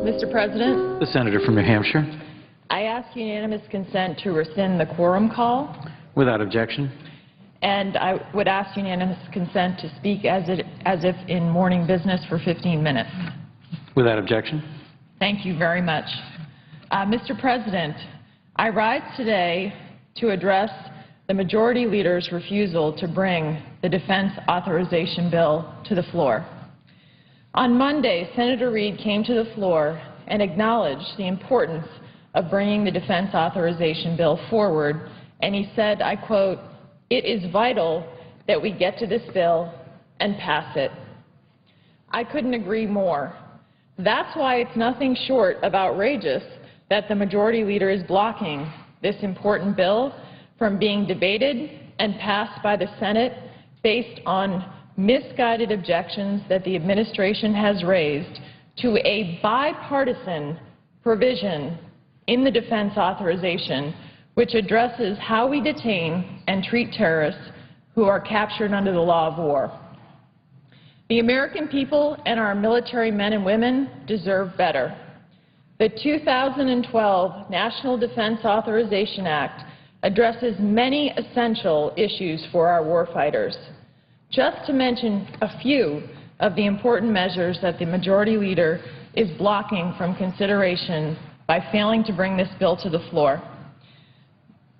Mr. President, The senator from New Hampshire. I ask unanimous consent to rescind the quorum call, Without objection. and I would ask unanimous consent to speak as if in morning business for 15 minutes. Without objection. Thank you very much. Mr. President, I rise today to address the Majority Leader's refusal to bring the Defense Authorization Bill to the floor. On Monday, Senator Reid came to the floor and acknowledged the importance of bringing the Defense Authorization Bill forward, and he said, I quote, "It is vital that we get to this bill and pass it." I couldn't agree more. That's why it's nothing short of outrageous that the Majority Leader is blocking this important bill from being debated and passed by the Senate based on misguided objections that the administration has raised to a bipartisan provision in the defense authorization which addresses how we detain and treat terrorists who are captured under the law of war. The American people and our military men and women deserve better. The 2012 National Defense Authorization Act addresses many essential issues for our warfighters. Just to mention a few of the important measures that the Majority Leader is blocking from consideration by failing to bring this bill to the floor.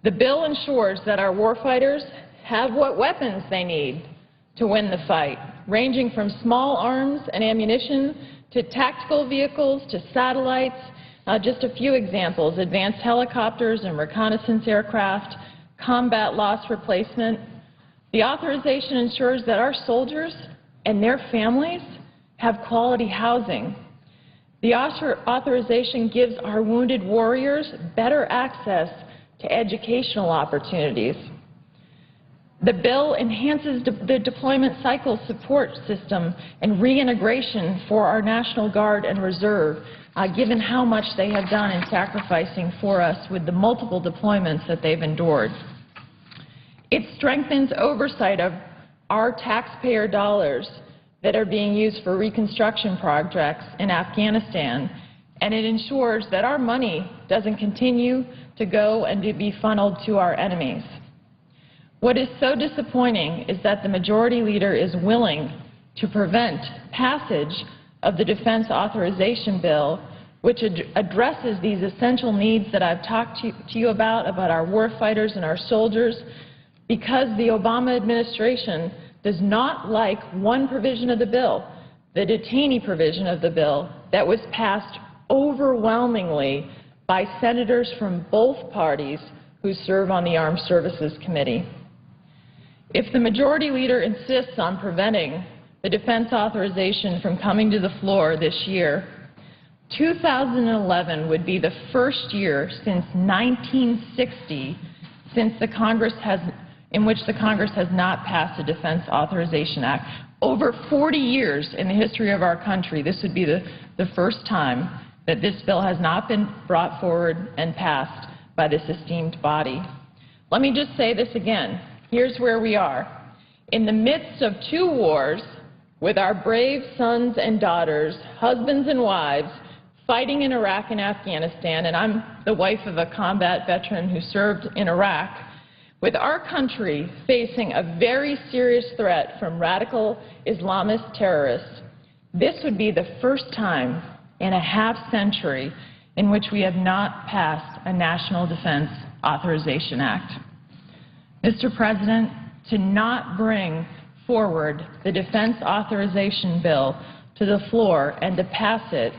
The bill ensures that our warfighters have what weapons they need to win the fight, ranging from small arms and ammunition to tactical vehicles to satellites. Just a few examples: advanced helicopters and reconnaissance aircraft, combat loss replacement. The authorization ensures that our soldiers and their families have quality housing. The authorization gives our wounded warriors better access to educational opportunities. The bill enhances the deployment cycle support system and reintegration for our National Guard and Reserve, given how much they have done in sacrificing for us with the multiple deployments that they've endured. It strengthens oversight of our taxpayer dollars that are being used for reconstruction projects in Afghanistan, and it ensures that our money doesn't continue to go and to be funneled to our enemies. What is so disappointing is that the Majority Leader is willing to prevent passage of the Defense Authorization Bill, which addresses these essential needs that I've talked to you about our warfighters and our soldiers, because the Obama administration does not like one provision of the bill, the detainee provision of the bill, that was passed overwhelmingly by senators from both parties who serve on the Armed Services Committee. If the Majority Leader insists on preventing the defense authorization from coming to the floor this year, 2011 would be the first year since 1960 in which the Congress has not passed a Defense Authorization Act. Over 40 years in the history of our country, this would be the first time that this bill has not been brought forward and passed by this esteemed body. Let me just say this again. Here's where we are. In the midst of two wars, with our brave sons and daughters, husbands and wives, fighting in Iraq and Afghanistan, and I'm the wife of a combat veteran who served in Iraq, with our country facing a very serious threat from radical Islamist terrorists, this would be the first time in a half-century in which we have not passed a National Defense Authorization Act. Mr. President, to not bring forward the Defense Authorization Bill to the floor and to pass it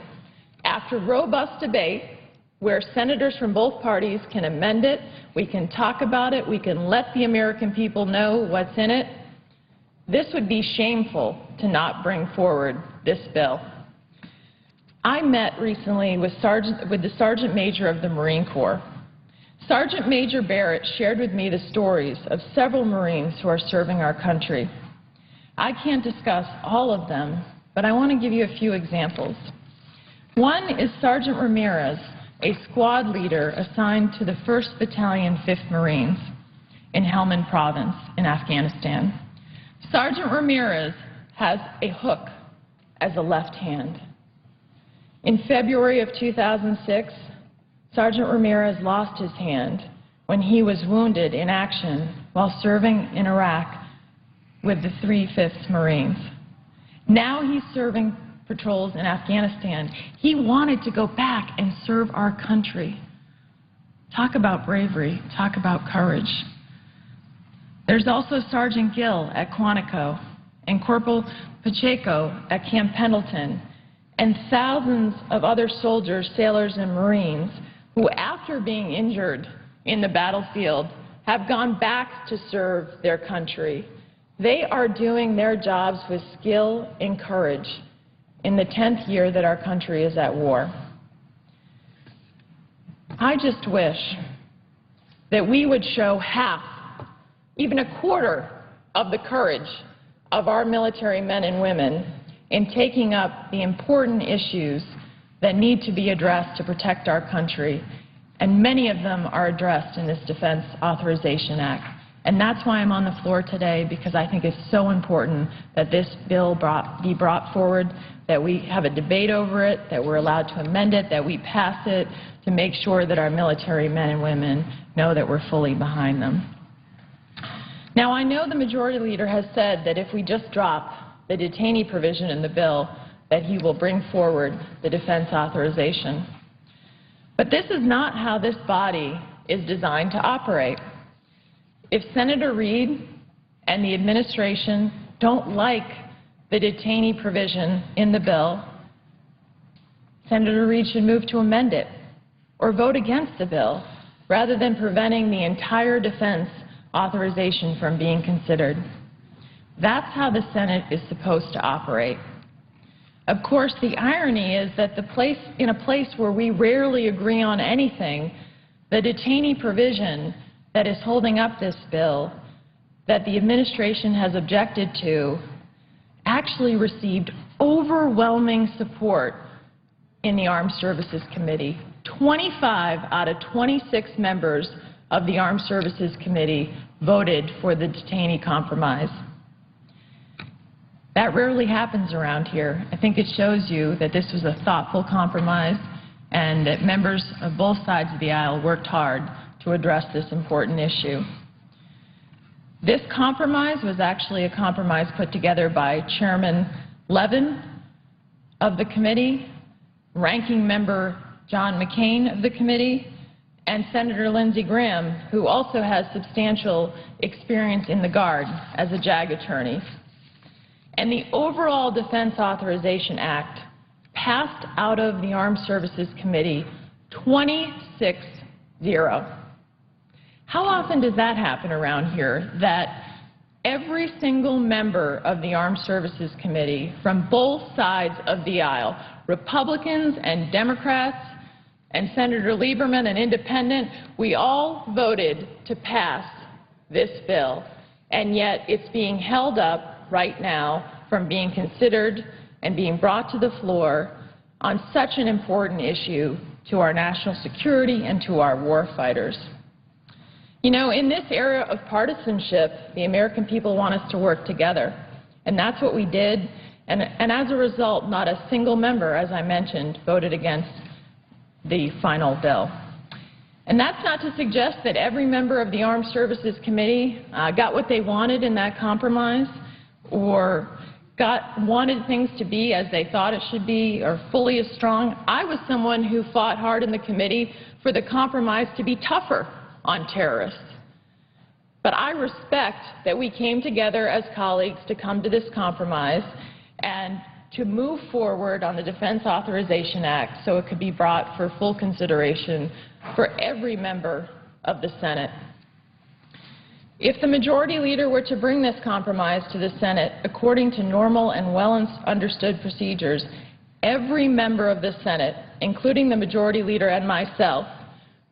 after robust debate where senators from both parties can amend it, we can talk about it, we can let the American people know what's in it, this would be shameful to not bring forward this bill. I met recently with the Sergeant Major of the Marine Corps. Sergeant Major Barrett shared with me the stories of several Marines who are serving our country. I can't discuss all of them, but I want to give you a few examples. One is Sergeant Ramirez, a squad leader assigned to the 1st Battalion, 5th Marines in Helmand Province in Afghanistan. Sergeant Ramirez has a hook as a left hand. In February of 2006, Sergeant Ramirez lost his hand when he was wounded in action while serving in Iraq with the 3/5 Marines. Now he's serving patrols in Afghanistan. He wanted to go back and serve our country. Talk about bravery. Talk about courage. There's also Sergeant Gill at Quantico and Corporal Pacheco at Camp Pendleton and thousands of other soldiers, sailors, and Marines who, after being injured in the battlefield, have gone back to serve their country. They are doing their jobs with skill and courage in the 10th year that our country is at war. I just wish that we would show half, even a quarter, of the courage of our military men and women in taking up the important issues that need to be addressed to protect our country, and many of them are addressed in this Defense Authorization Act. And that's why I'm on the floor today, because I think it's so important that this bill be brought forward, that we have a debate over it, that we're allowed to amend it, that we pass it, to make sure that our military men and women know that we're fully behind them. Now, I know the Majority Leader has said that if we just drop the detainee provision in the bill, that he will bring forward the defense authorization. But this is not how this body is designed to operate. If Senator Reid and the administration don't like the detainee provision in the bill, Senator Reid should move to amend it or vote against the bill rather than preventing the entire defense authorization from being considered. That's how the Senate is supposed to operate. Of course, the irony is that in a place where we rarely agree on anything, the detainee provision that is holding up this bill that the administration has objected to actually received overwhelming support in the Armed Services Committee. 25 out of 26 members of the Armed Services Committee voted for the detainee compromise. That rarely happens around here. I think it shows you that this was a thoughtful compromise and that members of both sides of the aisle worked hard to address this important issue. This compromise was actually a compromise put together by Chairman Levin of the committee, Ranking Member John McCain of the committee, and Senator Lindsey Graham, who also has substantial experience in the Guard as a JAG attorney. And the overall Defense Authorization Act passed out of the Armed Services Committee 26-0. How often does that happen around here, that every single member of the Armed Services Committee from both sides of the aisle, Republicans and Democrats and Senator Lieberman, an independent, we all voted to pass this bill, and yet it's being held up right now from being considered and being brought to the floor on such an important issue to our national security and to our war fighters. You know, in this era of partisanship, the American people want us to work together, and that's what we did, and as a result, not a single member, as I mentioned, voted against the final bill. And that's not to suggest that every member of the Armed Services Committee got what they wanted in that compromise or wanted things to be as they thought it should be or fully as strong. I was someone who fought hard in the committee for the compromise to be tougher on terrorists. But I respect that we came together as colleagues to come to this compromise and to move forward on the Defense Authorization Act so it could be brought for full consideration for every member of the Senate. If the Majority Leader were to bring this compromise to the Senate according to normal and well-understood procedures, every member of the Senate, including the Majority Leader and myself,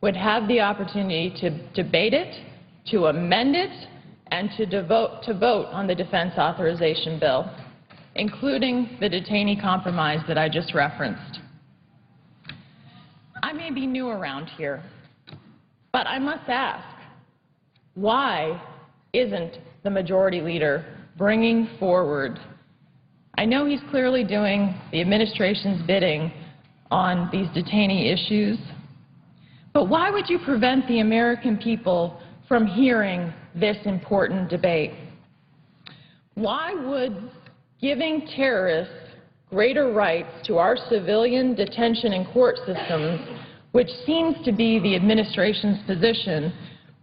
would have the opportunity to debate it, to amend it, and to vote on the Defense Authorization Bill, including the detainee compromise that I just referenced. I may be new around here, but I must ask, why isn't the Majority Leader bringing forward? I know he's clearly doing the administration's bidding on these detainee issues. But why would you prevent the American people from hearing this important debate? Why would giving terrorists greater rights to our civilian detention and court systems, which seems to be the administration's position,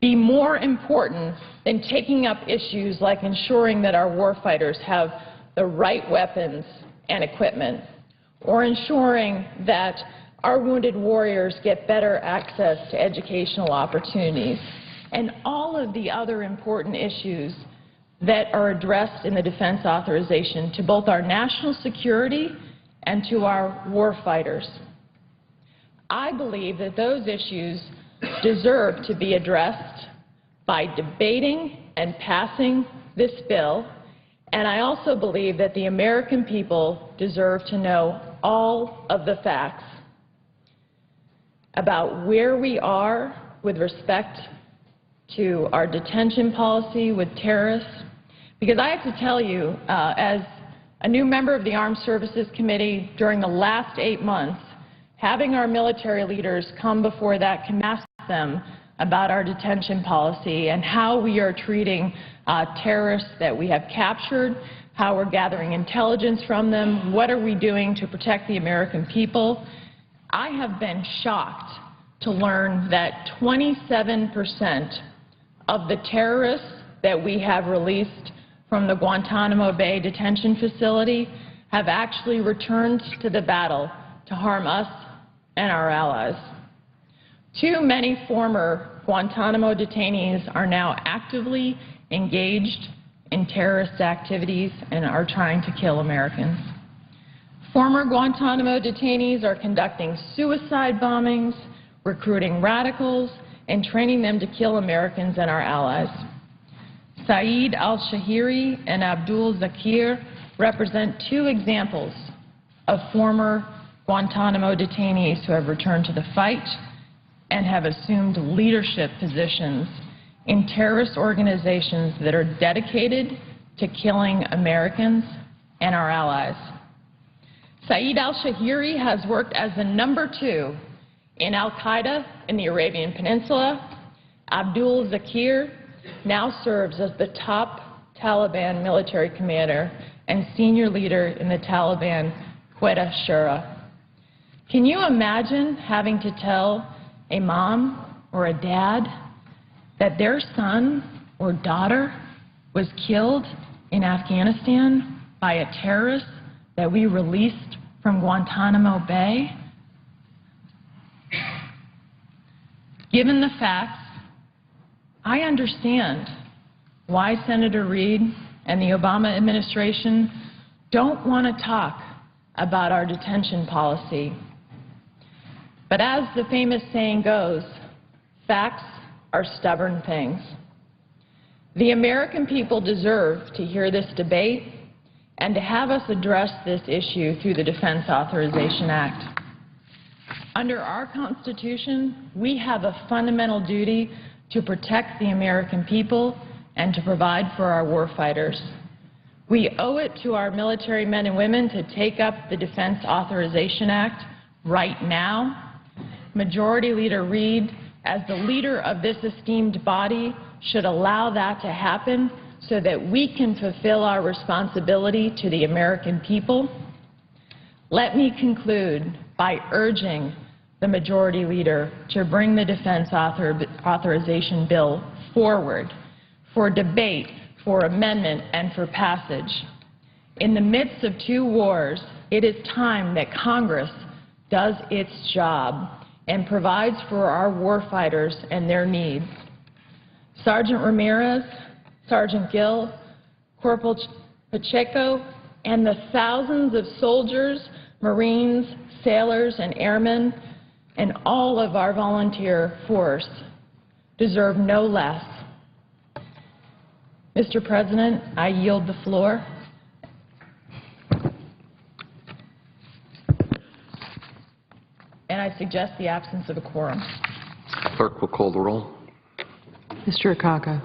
be more important than taking up issues like ensuring that our warfighters have the right weapons and equipment, or ensuring that our wounded warriors get better access to educational opportunities, and all of the other important issues that are addressed in the defense authorization to both our national security and to our warfighters? I believe that those issues deserve to be addressed by debating and passing this bill, and I also believe that the American people deserve to know all of the facts about where we are with respect to our detention policy with terrorists. Because I have to tell you, as a new member of the Armed Services Committee during the last 8 months, having our military leaders come before that committee, ask them about our detention policy and how we are treating terrorists that we have captured, how we're gathering intelligence from them, what are we doing to protect the American people. I have been shocked to learn that 27% of the terrorists that we have released from the Guantanamo Bay detention facility have actually returned to the battle to harm us and our allies. Too many former Guantanamo detainees are now actively engaged in terrorist activities and are trying to kill Americans. Former Guantanamo detainees are conducting suicide bombings, recruiting radicals, and training them to kill Americans and our allies. Saeed al-Shahiri and Abdul Zakir represent two examples of former Guantanamo detainees who have returned to the fight and have assumed leadership positions in terrorist organizations that are dedicated to killing Americans and our allies. Saeed al-Shahiri has worked as the #2 in al-Qaeda in the Arabian Peninsula. Abdul Zakir now serves as the top Taliban military commander and senior leader in the Taliban Quetta Shura. Can you imagine having to tell a mom or a dad that their son or daughter was killed in Afghanistan by a terrorist that we released from Guantanamo Bay? Given the facts, I understand why Senator Reid and the Obama administration don't want to talk about our detention policy. But as the famous saying goes, facts are stubborn things. The American people deserve to hear this debate and to have us address this issue through the Defense Authorization Act. Under our Constitution, we have a fundamental duty to protect the American people and to provide for our warfighters. We owe it to our military men and women to take up the Defense Authorization Act right now. Majority Leader Reid, as the leader of this esteemed body, should allow that to happen so that we can fulfill our responsibility to the American people. Let me conclude by urging the Majority Leader to bring the Defense Authorization Bill forward for debate, for amendment, and for passage. In the midst of two wars, it is time that Congress does its job and provides for our warfighters and their needs. Sergeant Ramirez, Sergeant Gill, Corporal Pacheco, and the thousands of soldiers, Marines, sailors, and airmen, and all of our volunteer force deserve no less. Mr. President, I yield the floor. And I suggest the absence of a quorum. Clerk will call the roll. Mr. Akaka.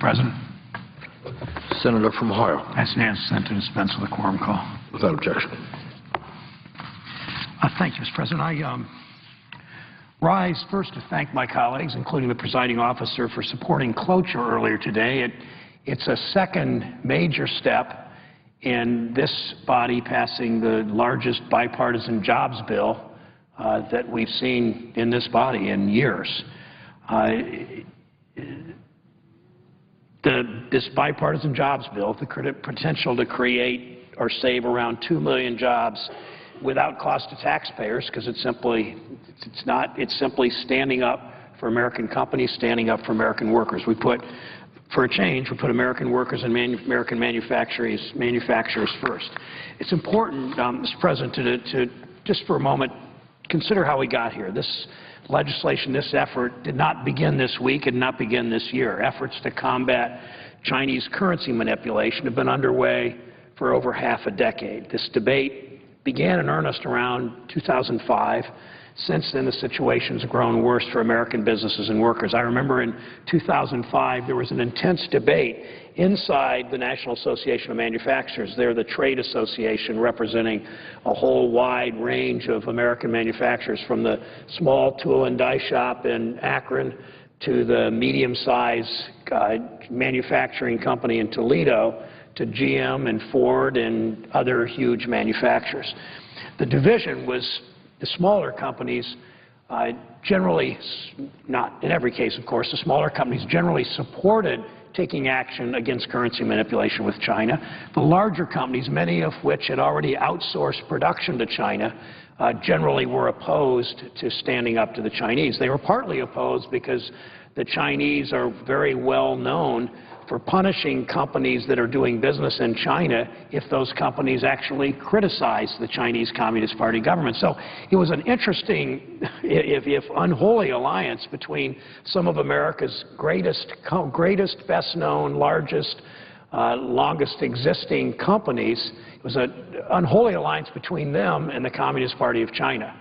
President. Senator from Ohio. Ask Nancy Senate to dispense with the quorum call. Without objection. Thank you, Mr. President. I rise first to thank my colleagues, including the presiding officer, for supporting cloture earlier today. It's a second major step in this body passing the largest bipartisan jobs bill that we've seen in this body in years. This bipartisan jobs bill, the potential to create or save around 2 million jobs without cost to taxpayers, because it's simply standing up for American companies, standing up for American workers. For a change, we put American workers and American manufacturers first. It's important, Mr. President, to just for a moment consider how we got here. This legislation, this effort did not begin this week, it did not begin this year. Efforts to combat Chinese currency manipulation have been underway for over half a decade. This debate began in earnest around 2005. Since then, the situation has grown worse for American businesses and workers. I remember in 2005, there was an intense debate inside the National Association of Manufacturers. They're the trade association representing a whole wide range of American manufacturers, from the small tool and die shop in Akron to the medium-sized manufacturing company in Toledo, to GM and Ford and other huge manufacturers. The division was the smaller companies generally, not in every case, of course, the smaller companies generally supported taking action against currency manipulation with China. The larger companies, many of which had already outsourced production to China, generally were opposed to standing up to the Chinese. They were partly opposed because the Chinese are very well known for punishing companies that are doing business in China if those companies actually criticize the Chinese Communist Party government. So it was an interesting, if unholy, alliance between some of America's greatest, best-known, largest, longest existing companies. It was an unholy alliance between them and the Communist Party of China.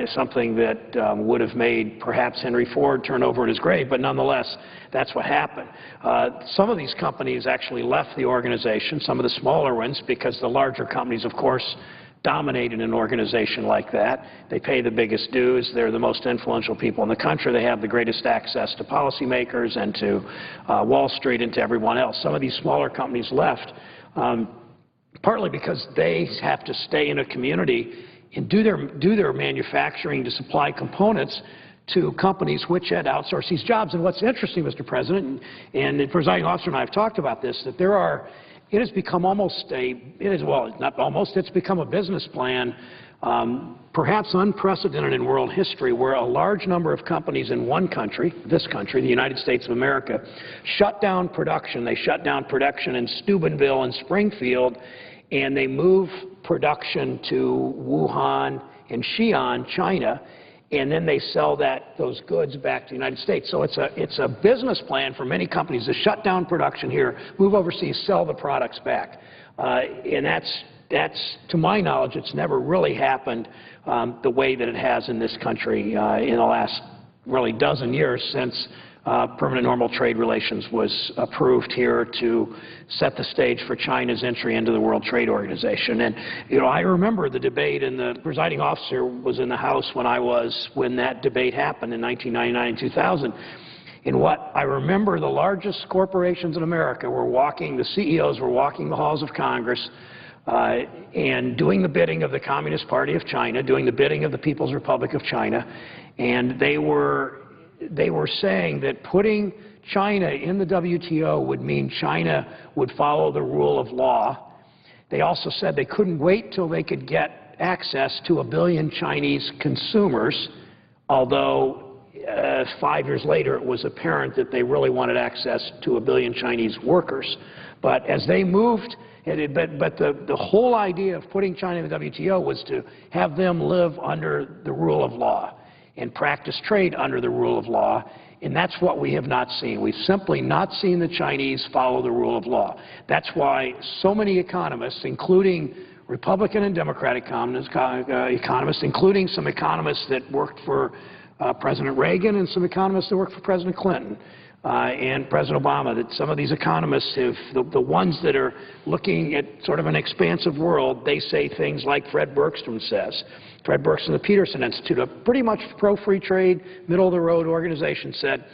Something that would have made perhaps Henry Ford turn over in his grave, but nonetheless, that's what happened. Some of these companies actually left the organization, some of the smaller ones, because the larger companies, of course, dominate in an organization like that. They pay the biggest dues. They're the most influential people in the country. They have the greatest access to policymakers and to Wall Street and to everyone else. Some of these smaller companies left partly because they have to stay in a community and do their manufacturing to supply components to companies which had outsourced these jobs. And what's interesting, Mr. President, and the presiding officer and I have talked about this, that it has become it's become a business plan, perhaps unprecedented in world history, where a large number of companies in one country, this country, the United States of America, shut down production. They shut down production in Steubenville and Springfield, and they move production to Wuhan and Xi'an, China, and then they sell those goods back to the United States. So it's a business plan for many companies to shut down production here, move overseas, sell the products back. And that's, to my knowledge, it's never really happened the way that it has in this country in the last really dozen years since permanent normal trade relations was approved here to set the stage for China's entry into the World Trade Organization. And, I remember the debate, and the presiding officer was in the House when that debate happened in 1999 and 2000. And what I remember, the largest corporations in America the CEOs were walking the halls of Congress and doing the bidding of the Communist Party of China, doing the bidding of the People's Republic of China, and they were saying that putting China in the WTO would mean China would follow the rule of law. They also said they couldn't wait till they could get access to 1 billion Chinese consumers, although 5 years later it was apparent that they really wanted access to 1 billion Chinese workers. But as they moved, the whole idea of putting China in the WTO was to have them live under the rule of law and practice trade under the rule of law, and that's what we have not seen. We've simply not seen the Chinese follow the rule of law. That's why so many economists, including Republican and Democratic economists, including some economists that worked for President Reagan and some economists that worked for President Clinton, and President Obama, that some of these economists have, the ones that are looking at sort of an expansive world, they say things like Fred Bergstrom says. Fred Bergstrom of the Peterson Institute, a pretty much pro-free trade, middle-of-the-road organization, said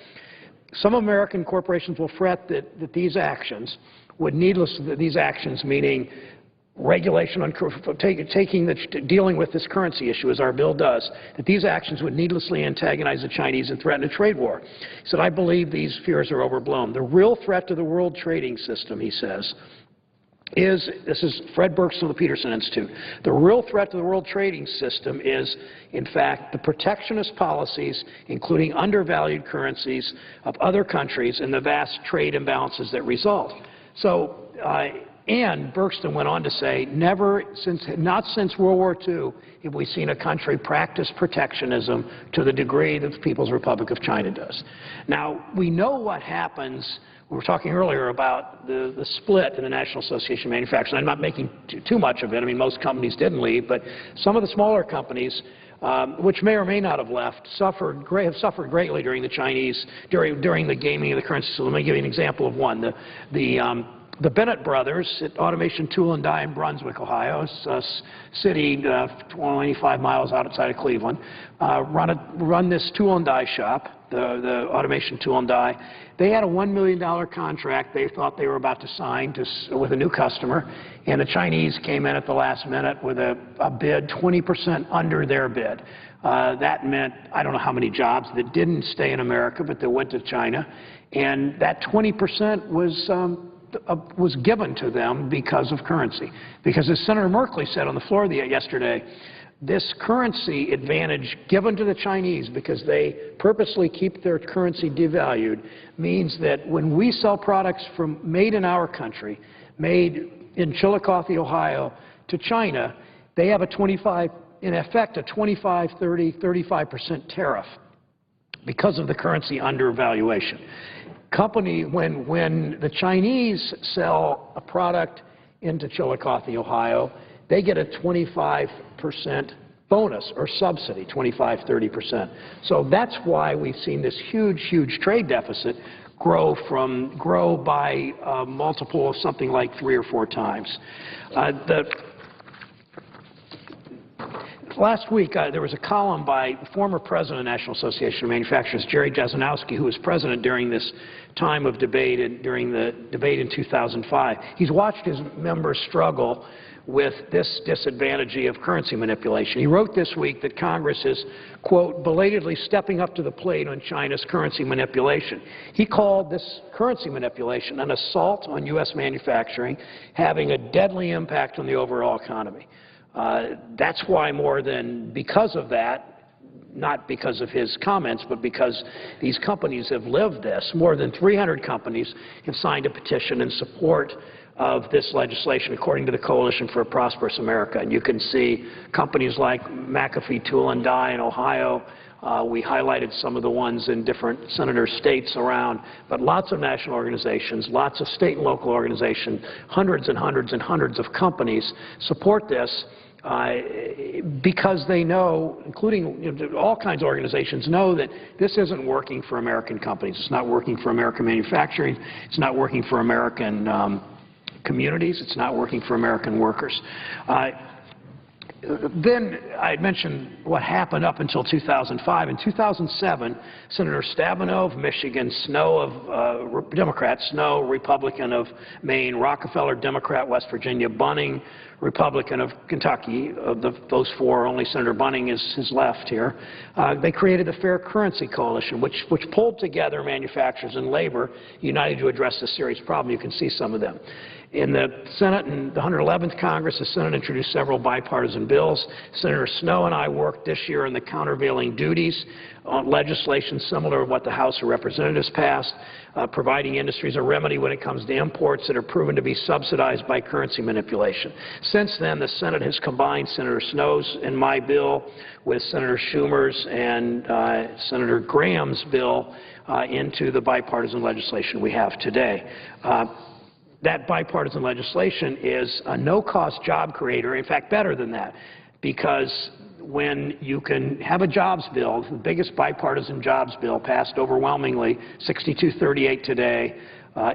some American corporations will fret that these actions would these actions meaning regulation on dealing with this currency issue, as our bill does, that these actions would needlessly antagonize the Chinese and threaten a trade war. He said, I believe these fears are overblown. The real threat to the world trading system, he says, this is Fred Bergstrom of the Peterson Institute, the real threat to the world trading system is, in fact, the protectionist policies, including undervalued currencies of other countries and the vast trade imbalances that result. So, and Bergstrom went on to say, not since World War II have we seen a country practice protectionism to the degree that the People's Republic of China does. Now, we know what happens. We were talking earlier about the split in the National Association of Manufacturers. I'm not making too much of it. I mean, most companies didn't leave, but some of the smaller companies, which may or may not have left, have suffered greatly during the Chinese, during the gaming of the currency. So let me give you an example of one. The Bennett brothers at Automation Tool and Die in Brunswick, Ohio, a city 25 miles outside of Cleveland, run this tool and die shop, the Automation Tool and Die. They had a $1 million contract they thought they were about to sign with a new customer, and the Chinese came in at the last minute with a bid 20% under their bid. That meant I don't know how many jobs that didn't stay in America, but that went to China, and that 20% was given to them because of currency. Because as Senator Merkley said on the floor yesterday, this currency advantage given to the Chinese because they purposely keep their currency devalued means that when we sell products made in our country, made in Chillicothe, Ohio, to China, they have in effect a 25, 30, 35% tariff because of the currency undervaluation. When the Chinese sell a product into Chillicothe, Ohio, they get a 25% bonus or subsidy, 25, 30%. So that's why we've seen this huge, huge trade deficit grow by a multiple of something like 3 or 4 times. Last week, there was a column by former president of the National Association of Manufacturers, Jerry Jasanowski, who was president during this time of debate and during the debate in 2005. He's watched his members struggle with this disadvantage of currency manipulation. He wrote this week that Congress is, quote, belatedly stepping up to the plate on China's currency manipulation. He called this currency manipulation an assault on U.S. manufacturing, having a deadly impact on the overall economy. That's why because of that, not because of his comments, but because these companies have lived this. More than 300 companies have signed a petition in support of this legislation, according to the Coalition for a Prosperous America. And you can see companies like McAfee Tool and Die in Ohio. We highlighted some of the ones in different senator states around, but lots of national organizations, lots of state and local organizations, hundreds and hundreds and hundreds of companies support this because they know, including all kinds of organizations, know that this isn't working for American companies. It's not working for American manufacturing. It's not working for American communities. It's not working for American workers. Then I mentioned what happened up until 2005. In 2007, Senator Stabenow of Michigan, Snowe of Democrat, Snowe, Republican of Maine, Rockefeller, Democrat, West Virginia, Bunning, Republican of Kentucky. Of those 4, only Senator Bunning is left here. They created the Fair Currency Coalition, which pulled together manufacturers and labor united to address this serious problem. You can see some of them. In the Senate and the 111th Congress, the Senate introduced several bipartisan bills. Senator Snowe and I worked this year on the countervailing duties on legislation similar to what the House of Representatives passed, providing industries a remedy when it comes to imports that are proven to be subsidized by currency manipulation. Since then, the Senate has combined Senator Snowe's and my bill with Senator Schumer's and Senator Graham's bill into the bipartisan legislation we have today. That bipartisan legislation is a no-cost job creator, in fact, better than that, because when you can have a jobs bill, the biggest bipartisan jobs bill passed overwhelmingly, 62-38 today,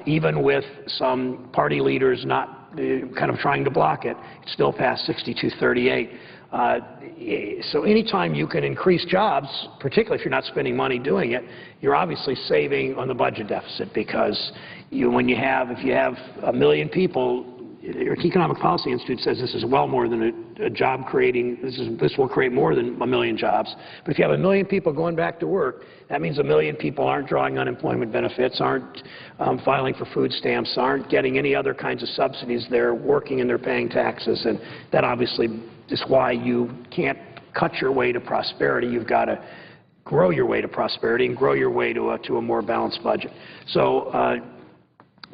even with some party leaders not kind of trying to block it, it still passed 62-38. So anytime you can increase jobs, particularly if you're not spending money doing it, you're obviously saving on the budget deficit because if you have 1 million people, your Economic Policy Institute says this is well more than a job creating, this will create more than 1 million jobs. But if you have 1 million people going back to work, that means 1 million people aren't drawing unemployment benefits, aren't filing for food stamps, aren't getting any other kinds of subsidies. They're working and they're paying taxes, and that obviously is why you can't cut your way to prosperity. You've got to grow your way to prosperity and grow your way to a more balanced budget. So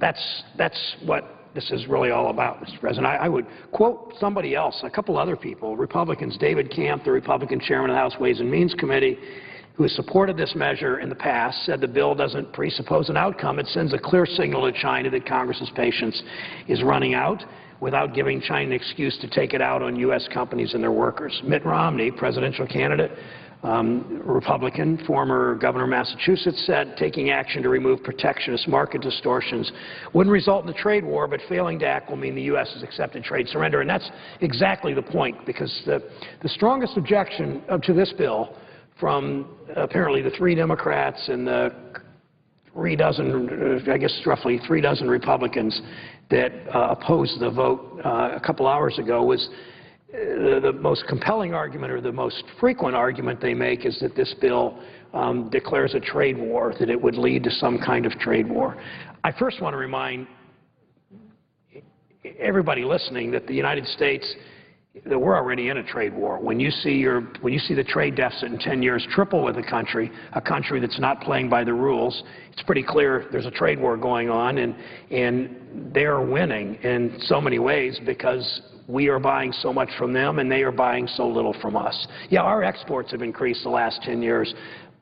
that's what this is really all about, Mr. President. I would quote somebody else, a couple other people, Republicans, David Camp, the Republican chairman of the House Ways and Means Committee, who has supported this measure in the past, said the bill doesn't presuppose an outcome. It sends a clear signal to China that Congress's patience is running out without giving China an excuse to take it out on U.S. companies and their workers. Mitt Romney, presidential candidate, Republican, former governor of Massachusetts, said taking action to remove protectionist market distortions wouldn't result in a trade war, but failing to act will mean the U.S. has accepted trade surrender. And that's exactly the point, because the strongest objection to this bill from apparently the 3 Democrats and the 3 dozen, I guess roughly 3 dozen Republicans that opposed the vote a couple hours ago was the most compelling argument, or the most frequent argument they make, is that this bill declares a trade war, that it would lead to some kind of trade war. I first want to remind everybody listening that the United States, that we're already in a trade war. When you see the trade deficit in 10 years triple with a country that's not playing by the rules, it's pretty clear there's a trade war going on, and they're winning in so many ways because we are buying so much from them and they are buying so little from us. Yeah, our exports have increased the last 10 years,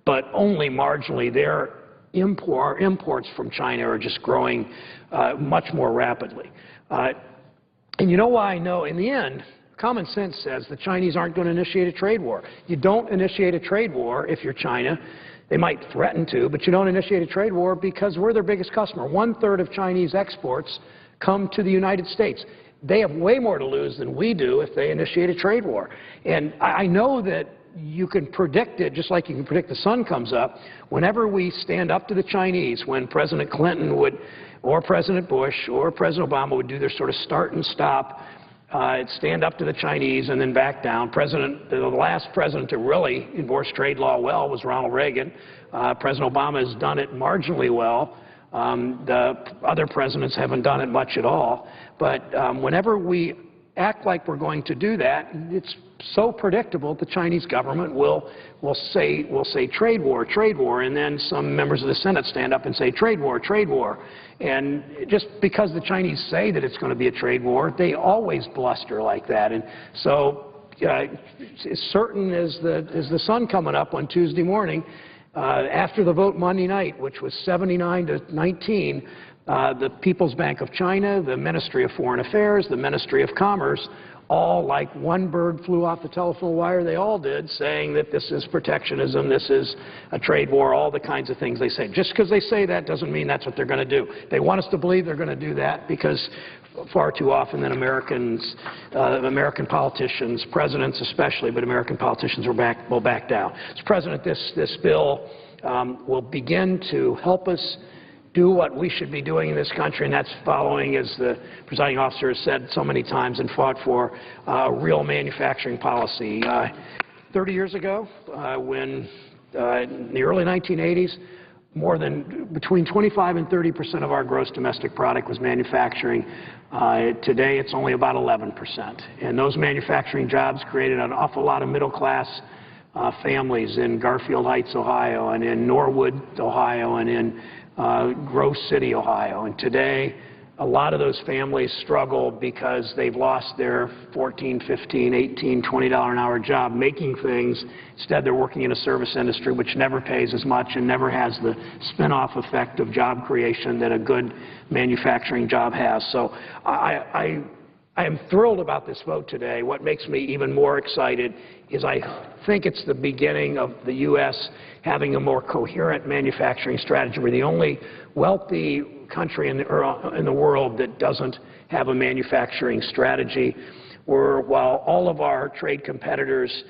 but only marginally. Our imports from China are just growing much more rapidly. And you know why I know? In the end, common sense says the Chinese aren't going to initiate a trade war. You don't initiate a trade war if you're China. They might threaten to, but you don't initiate a trade war because we're their biggest customer. 1/3 of Chinese exports come to the United States. They have way more to lose than we do if they initiate a trade war. And I know that you can predict it, just like you can predict the sun comes up. Whenever we stand up to the Chinese, when President Clinton would, or President Bush, or President Obama would do their sort of start and stop, stand up to the Chinese and then back down. The last president to really enforce trade law well was Ronald Reagan. President Obama has done it marginally well. The other presidents haven't done it much at all. But whenever we act like we're going to do that, it's so predictable the Chinese government will say trade war, and then some members of the Senate stand up and say trade war. And just because the Chinese say that it's going to be a trade war, they always bluster like that. And so as certain as the sun coming up on Tuesday morning, after the vote Monday night, which was 79-19, the People's Bank of China, the Ministry of Foreign Affairs, the Ministry of Commerce, all like one bird flew off the telephone wire, they all did, saying that this is protectionism, this is a trade war, all the kinds of things they say. Just because they say that doesn't mean that's what they're going to do. They want us to believe they're going to do that because far too often then American politicians, presidents especially, but American politicians will back down. Mr. President, this bill will begin to help us do what we should be doing in this country, and that's following, as the presiding officer has said so many times and fought for, real manufacturing policy. 30 years ago, when in the early 1980s, between 25 and 30% of our gross domestic product was manufacturing. Today, it's only about 11%. And those manufacturing jobs created an awful lot of middle-class families in Garfield Heights, Ohio, and in Norwood, Ohio, and in Grove City, Ohio. And today, a lot of those families struggle because they've lost their $14, $15, $18, $20 an hour job making things. Instead, they're working in a service industry which never pays as much and never has the spin-off effect of job creation that a good manufacturing job has. So I I am thrilled about this vote today. What makes me even more excited is I think it's the beginning of the U.S. having a more coherent manufacturing strategy. We're the only wealthy country in the world that doesn't have a manufacturing strategy. While all of our trade competitors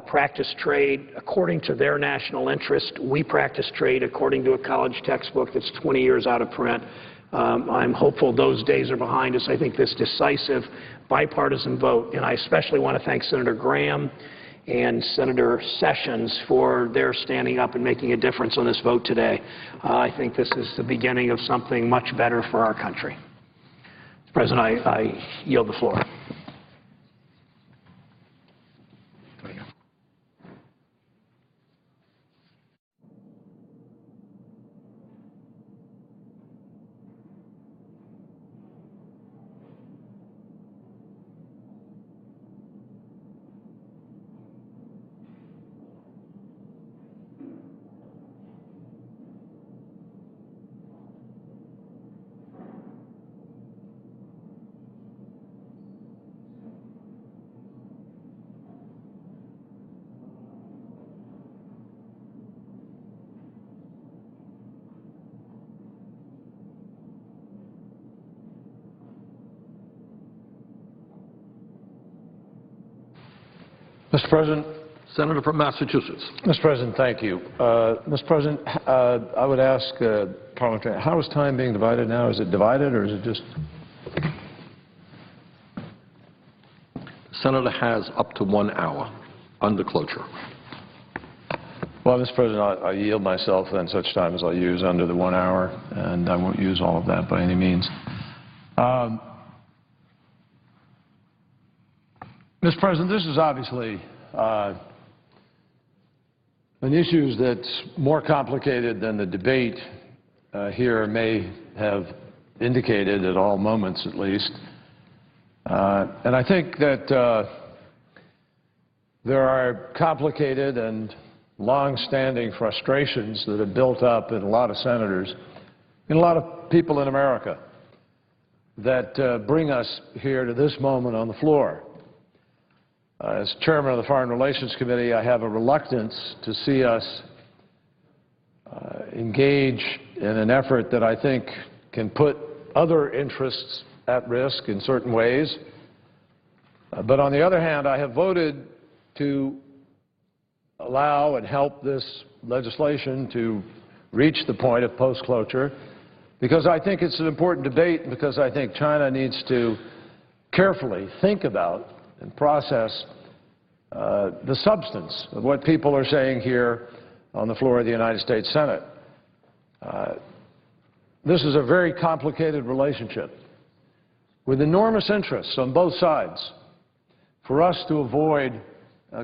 practice trade according to their national interest, we practice trade according to a college textbook that's 20 years out of print. I'm hopeful those days are behind us. I think this decisive bipartisan vote, and I especially want to thank Senator Graham and Senator Sessions for their standing up and making a difference on this vote today. I think this is the beginning of something much better for our country. Mr. President, I yield the floor. Mr. President. Senator from Massachusetts. Mr. President, thank you. Mr. President, I would ask parliamentarian, how is time being divided now? Is it divided or is it just? The Senator has up to 1 hour under cloture. Well, Mr. President, I yield myself then such time as I'll use under the 1 hour, and I won't use all of that by any means. Mr. President, this is obviously an issue that's more complicated than the debate here may have indicated at all moments, at least. And I think that there are complicated and long-standing frustrations that have built up in a lot of senators, in a lot of people in America, that bring us here to this moment on the floor. As chairman of the Foreign Relations Committee, I have a reluctance to see us engage in an effort that I think can put other interests at risk in certain ways. But on the other hand, I have voted to allow and help this legislation to reach the point of post-cloture because I think it's an important debate and because I think China needs to carefully think about and process the substance of what people are saying here on the floor of the United States Senate. This is a very complicated relationship with enormous interests on both sides for us to avoid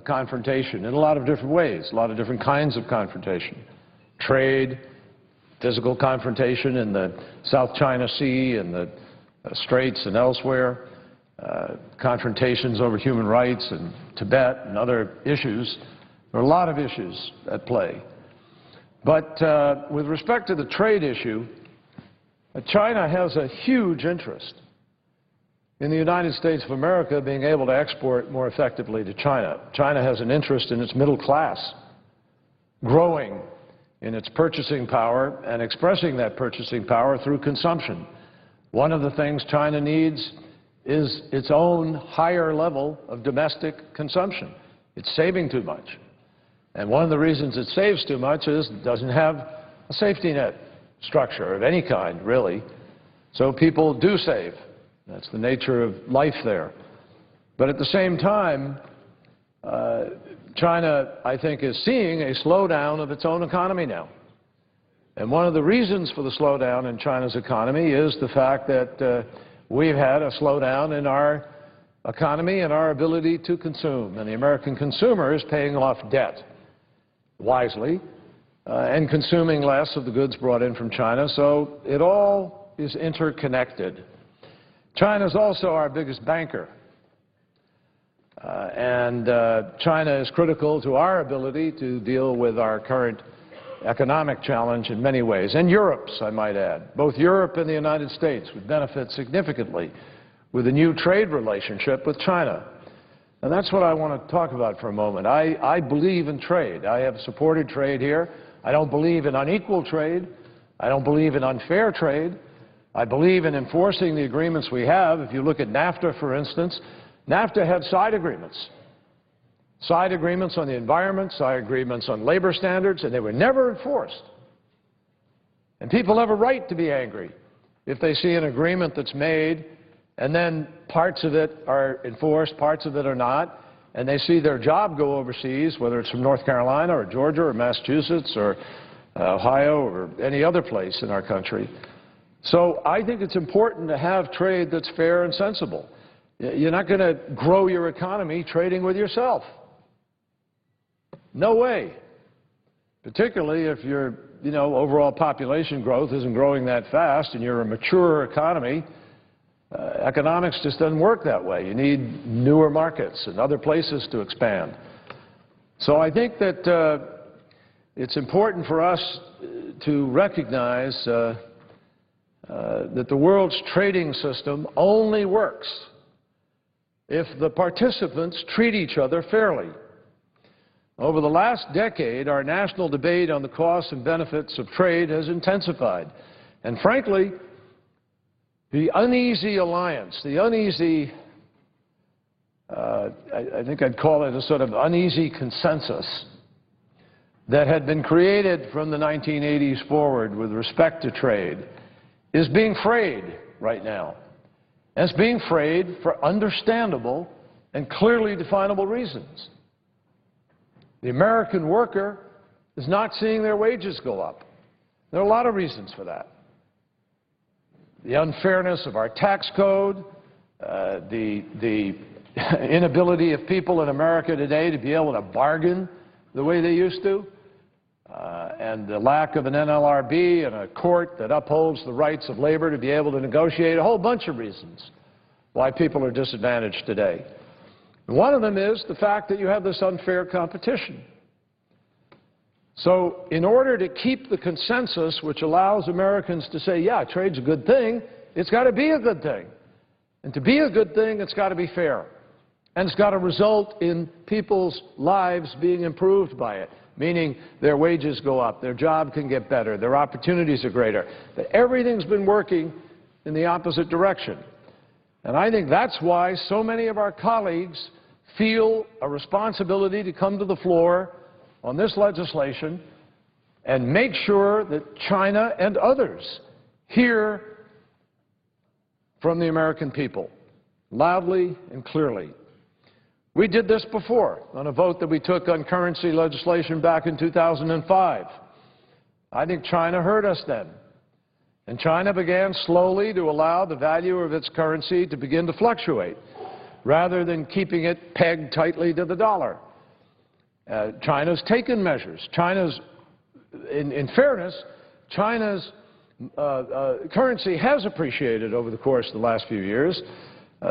confrontation in a lot of different ways, a lot of different kinds of confrontation. Trade, physical confrontation in the South China Sea and the Straits and elsewhere, confrontations over human rights in Tibet and other issues. There are a lot of issues at play. But with respect to the trade issue, China has a huge interest in the United States of America being able to export more effectively to China. China has an interest in its middle class growing in its purchasing power and expressing that purchasing power through consumption. One of the things China needs is its own higher level of domestic consumption. It's saving too much. And one of the reasons it saves too much is it doesn't have a safety net structure of any kind, really. So people do save. That's the nature of life there. But at the same time, China, I think, is seeing a slowdown of its own economy now. And one of the reasons for the slowdown in China's economy is the fact that we've had a slowdown in our economy and our ability to consume. And the American consumer is paying off debt wisely and consuming less of the goods brought in from China. So it all is interconnected. China is also our biggest banker. And China is critical to our ability to deal with our current economic challenge in many ways, and Europe's, I might add. Both Europe and the United States would benefit significantly with a new trade relationship with China. And that's what I want to talk about for a moment. I believe in trade. I have supported trade here. I don't believe in unequal trade. I don't believe in unfair trade. I believe in enforcing the agreements we have. If you look at NAFTA, for instance, NAFTA had side agreements. Side agreements on the environment, side agreements on labor standards, and they were never enforced. And people have a right to be angry if they see an agreement that's made and then parts of it are enforced, parts of it are not, and they see their job go overseas, whether it's from North Carolina or Georgia or Massachusetts or Ohio or any other place in our country. So I think it's important to have trade that's fair and sensible. You're not going to grow your economy trading with yourself. No way. Particularly if your, overall population growth isn't growing that fast and you're a mature economy. Economics just doesn't work that way. You need newer markets and other places to expand. So I think that it's important for us to recognize that the world's trading system only works if the participants treat each other fairly. Over the last decade, our national debate on the costs and benefits of trade has intensified. And frankly, the uneasy alliance, the uneasy, I think I'd call it a sort of uneasy consensus that had been created from the 1980s forward with respect to trade is being frayed right now. And it's being frayed for understandable and clearly definable reasons. The American worker is not seeing their wages go up. There are a lot of reasons for that. The unfairness of our tax code, the inability of people in America today to be able to bargain the way they used to, and the lack of an NLRB and a court that upholds the rights of labor to be able to negotiate, a whole bunch of reasons why people are disadvantaged today. And one of them is the fact that you have this unfair competition. So in order to keep the consensus which allows Americans to say, yeah, trade's a good thing, it's got to be a good thing. And to be a good thing, it's got to be fair. And it's got to result in people's lives being improved by it, meaning their wages go up, their job can get better, their opportunities are greater. But everything's been working in the opposite direction. And I think that's why so many of our colleagues feel a responsibility to come to the floor on this legislation and make sure that China and others hear from the American people loudly and clearly. We did this before on a vote that we took on currency legislation back in 2005. I think China heard us then. And China began slowly to allow the value of its currency to begin to fluctuate rather than keeping it pegged tightly to the dollar. China's taken measures. In fairness, China's currency has appreciated over the course of the last few years.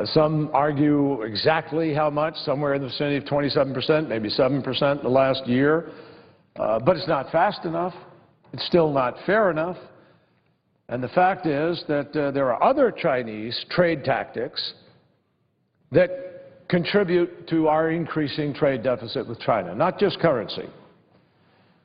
Some argue exactly how much, somewhere in the vicinity of 27%, maybe 7% in the last year. But it's not fast enough. It's still not fair enough. And the fact is that there are other Chinese trade tactics that contribute to our increasing trade deficit with China, not just currency.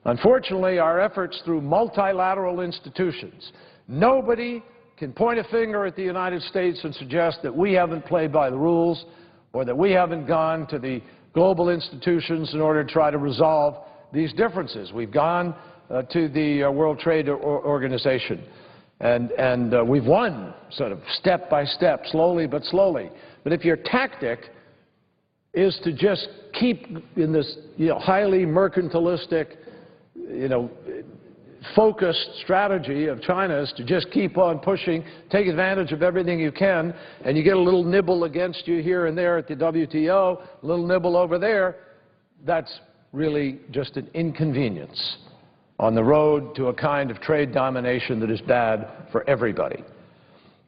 Unfortunately, our efforts through multilateral institutions, nobody can point a finger at the United States and suggest that we haven't played by the rules or that we haven't gone to the global institutions in order to try to resolve these differences. We've gone to the World Trade Organization. And we've won sort of step by step, slowly but slowly. But if your tactic is to just keep in this highly mercantilistic, focused strategy of China's to just keep on pushing, take advantage of everything you can, and you get a little nibble against you here and there at the WTO, a little nibble over there, that's really just an inconvenience on the road to a kind of trade domination that is bad for everybody.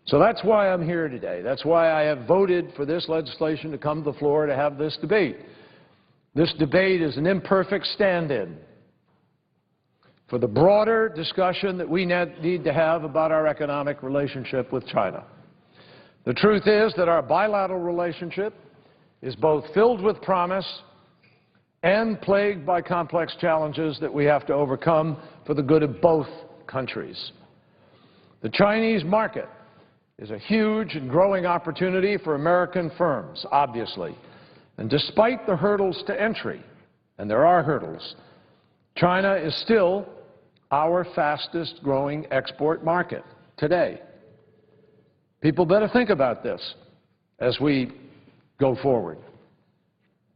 So that's why I'm here today. That's why I have voted for this legislation to come to the floor to have this debate. This debate is an imperfect stand-in for the broader discussion that we need to have about our economic relationship with China. The truth is that our bilateral relationship is both filled with promise and plagued by complex challenges that we have to overcome for the good of both countries. The Chinese market is a huge and growing opportunity for American firms, obviously. And despite the hurdles to entry, and there are hurdles, China is still our fastest growing export market today. People better think about this as we go forward.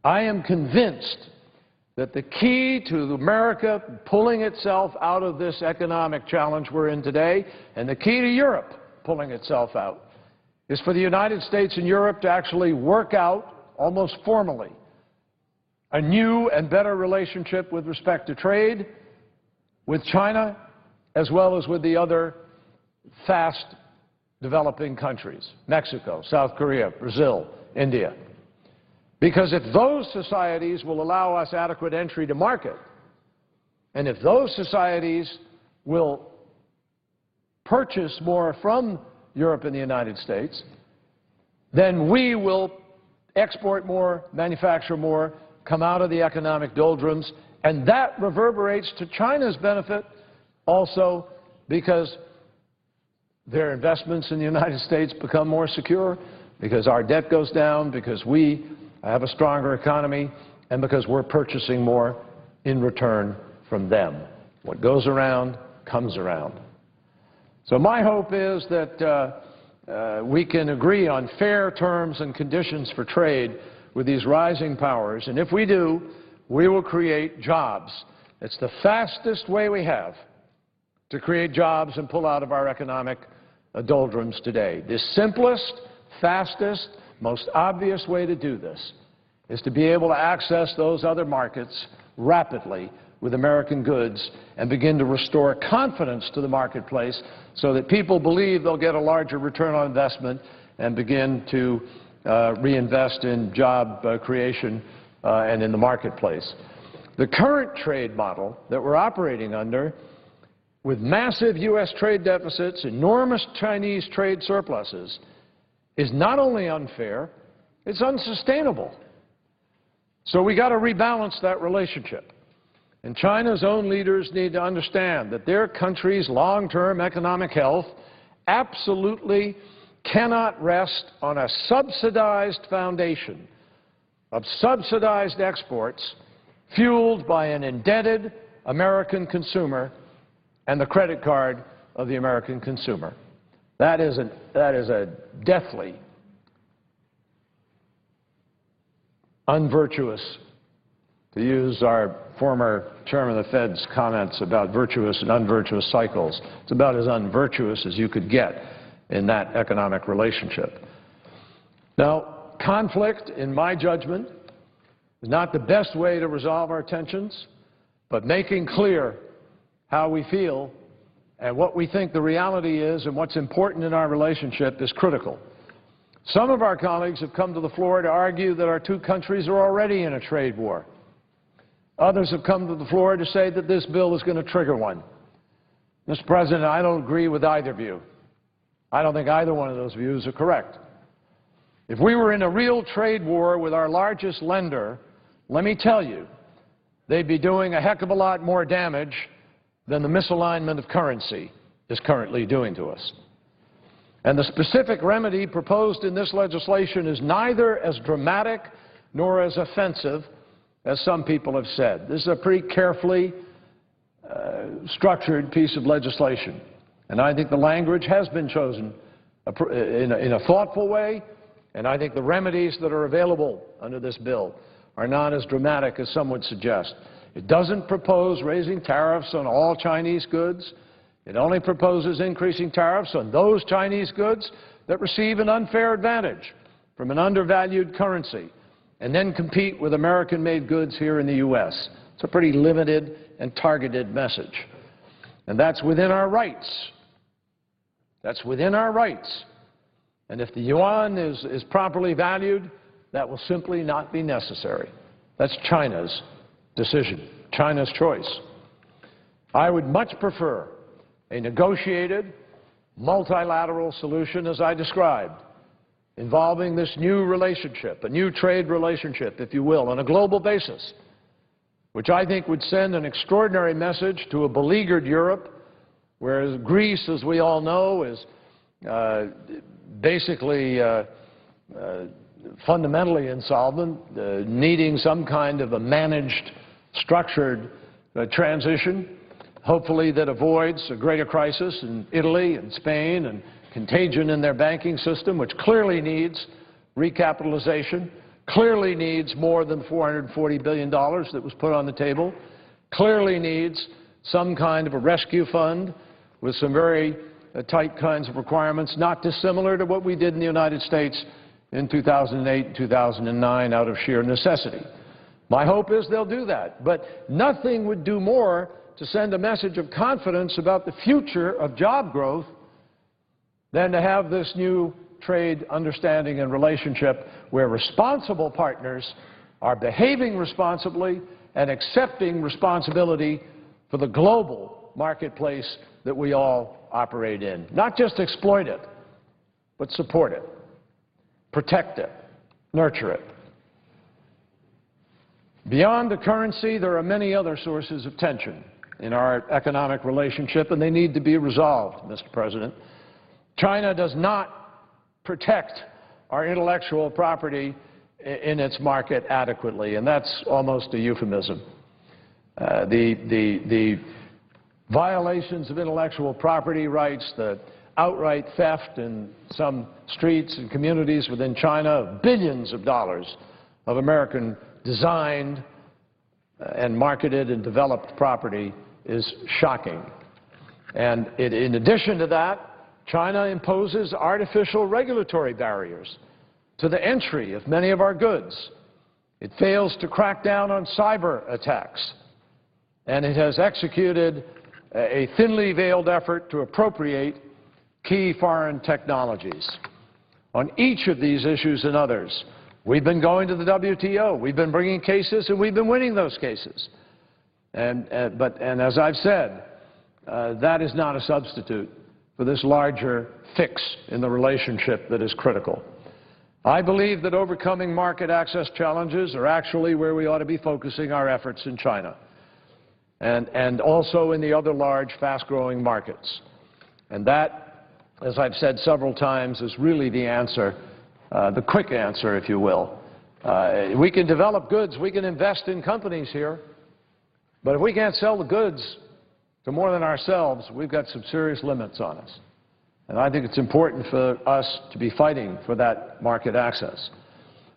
I am convinced that the key to America pulling itself out of this economic challenge we're in today, and the key to Europe pulling itself out, is for the United States and Europe to actually work out, almost formally, a new and better relationship with respect to trade with China, as well as with the other fast developing countries, Mexico, South Korea, Brazil, India. Because if those societies will allow us adequate entry to market, and if those societies will purchase more from Europe and the United States, then we will export more, manufacture more, come out of the economic doldrums, and that reverberates to China's benefit also, because their investments in the United States become more secure, because our debt goes down, because we have a stronger economy, and because we're purchasing more in return from them. What goes around comes around. So my hope is that we can agree on fair terms and conditions for trade with these rising powers, and if we do, we will create jobs. It's the fastest way we have to create jobs and pull out of our economic doldrums today. The simplest, fastest, most obvious way to do this is to be able to access those other markets rapidly with American goods and begin to restore confidence to the marketplace so that people believe they'll get a larger return on investment and begin to reinvest in job creation and in the marketplace. The current trade model that we're operating under, with massive U.S. trade deficits, enormous Chinese trade surpluses, is not only unfair, it's unsustainable. So we got to rebalance that relationship. And China's own leaders need to understand that their country's long-term economic health absolutely cannot rest on a subsidized foundation of subsidized exports fueled by an indebted American consumer and the credit card of the American consumer. That is a deathly unvirtuous, to use our former chairman of the Fed's comments about virtuous and unvirtuous cycles. It's about as unvirtuous as you could get in that economic relationship. Now, conflict, in my judgment, is not the best way to resolve our tensions, but making clear how we feel and what we think the reality is and what's important in our relationship is critical. Some of our colleagues have come to the floor to argue that our two countries are already in a trade war. Others have come to the floor to say that this bill is going to trigger one. Mr. President, I don't agree with either view. I don't think either one of those views are correct. If we were in a real trade war with our largest lender, let me tell you, they'd be doing a heck of a lot more damage than the misalignment of currency is currently doing to us. And the specific remedy proposed in this legislation is neither as dramatic nor as offensive as some people have said. This is a pretty carefully structured piece of legislation. And I think the language has been chosen in a thoughtful way, and I think the remedies that are available under this bill are not as dramatic as some would suggest. It doesn't propose raising tariffs on all Chinese goods. It only proposes increasing tariffs on those Chinese goods that receive an unfair advantage from an undervalued currency and then compete with American-made goods here in the U.S. It's a pretty limited and targeted message. And that's within our rights. That's within our rights. And if the yuan is properly valued, that will simply not be necessary. That's China's decision, China's choice. I would much prefer a negotiated, multilateral solution as I described, involving this new relationship, a new trade relationship, if you will, on a global basis, which I think would send an extraordinary message to a beleaguered Europe, whereas Greece, as we all know, is basically fundamentally insolvent, needing some kind of a managed, structured transition, hopefully that avoids a greater crisis in Italy and Spain and contagion in their banking system, which clearly needs recapitalization, clearly needs more than $440 billion that was put on the table, clearly needs some kind of a rescue fund with some very tight kinds of requirements, not dissimilar to what we did in the United States in 2008 and 2009 out of sheer necessity. My hope is they'll do that, but nothing would do more to send a message of confidence about the future of job growth than to have this new trade understanding and relationship where responsible partners are behaving responsibly and accepting responsibility for the global marketplace that we all operate in. Not just exploit it, but support it, protect it, nurture it. Beyond the currency, there are many other sources of tension in our economic relationship, and they need to be resolved, Mr. President. China does not protect our intellectual property in its market adequately, and that's almost a euphemism. The violations of intellectual property rights, the outright theft in some streets and communities within China of billions of dollars of American designed and marketed and developed property is shocking. And in addition to that, China imposes artificial regulatory barriers to the entry of many of our goods. It fails to crack down on cyber attacks, and it has executed a thinly veiled effort to appropriate key foreign technologies. On each of these issues and others, we've been going to the WTO. We've been bringing cases, and we've been winning those cases. And as I've said, that is not a substitute for this larger fix in the relationship that is critical. I believe that overcoming market access challenges are actually where we ought to be focusing our efforts in China and also in the other large, fast-growing markets. And that, as I've said several times, is really the answer, the quick answer, if you will. We can develop goods, we can invest in companies here, but if we can't sell the goods to more than ourselves, we've got some serious limits on us. And I think it's important for us to be fighting for that market access.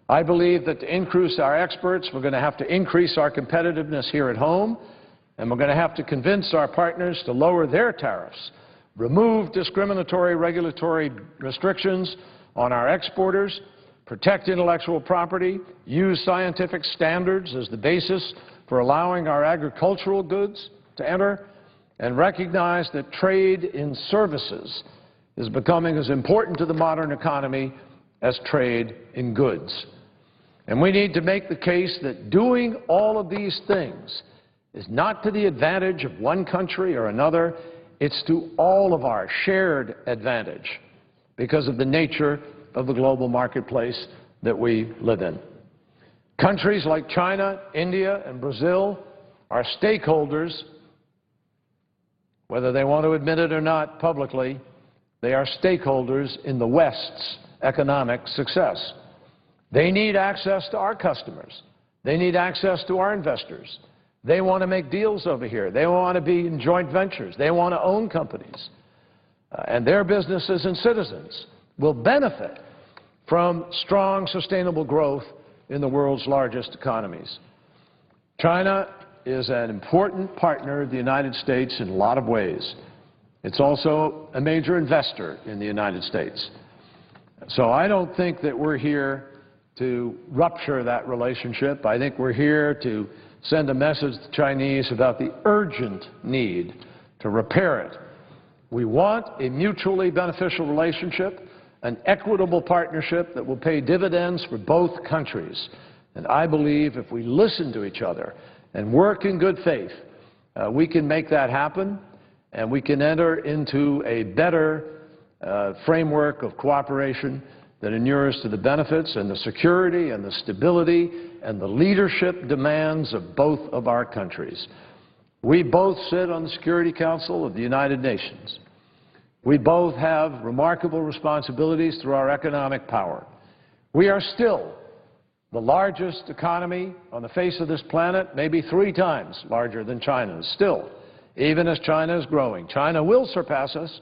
I believe that to increase our exports, we're going to have to increase our competitiveness here at home, and we're going to have to convince our partners to lower their tariffs, remove discriminatory regulatory restrictions on our exporters, protect intellectual property, use scientific standards as the basis for allowing our agricultural goods to enter, and recognize that trade in services is becoming as important to the modern economy as trade in goods. And we need to make the case that doing all of these things is not to the advantage of one country or another, it's to all of our shared advantage because of the nature of the global marketplace that we live in. Countries like China, India, and Brazil are stakeholders, whether they want to admit it or not publicly. They are stakeholders in the West's economic success. They need access to our customers. They need access to our investors. They want to make deals over here. They want to be in joint ventures. They want to own companies. And their businesses and citizens will benefit from strong, sustainable growth in the world's largest economies. China is an important partner of the United States in a lot of ways. It's also a major investor in the United States. So I don't think that we're here to rupture that relationship. I think we're here to send a message to the Chinese about the urgent need to repair it. We want a mutually beneficial relationship, an equitable partnership that will pay dividends for both countries. And I believe if we listen to each other and work in good faith, we can make that happen, and we can enter into a better framework of cooperation that inures to the benefits and the security and the stability and the leadership demands of both of our countries. We both sit on the Security Council of the United Nations. We both have remarkable responsibilities through our economic power. We are still the largest economy on the face of this planet, maybe 3 times larger than China's, still, even as China is growing. China will surpass us.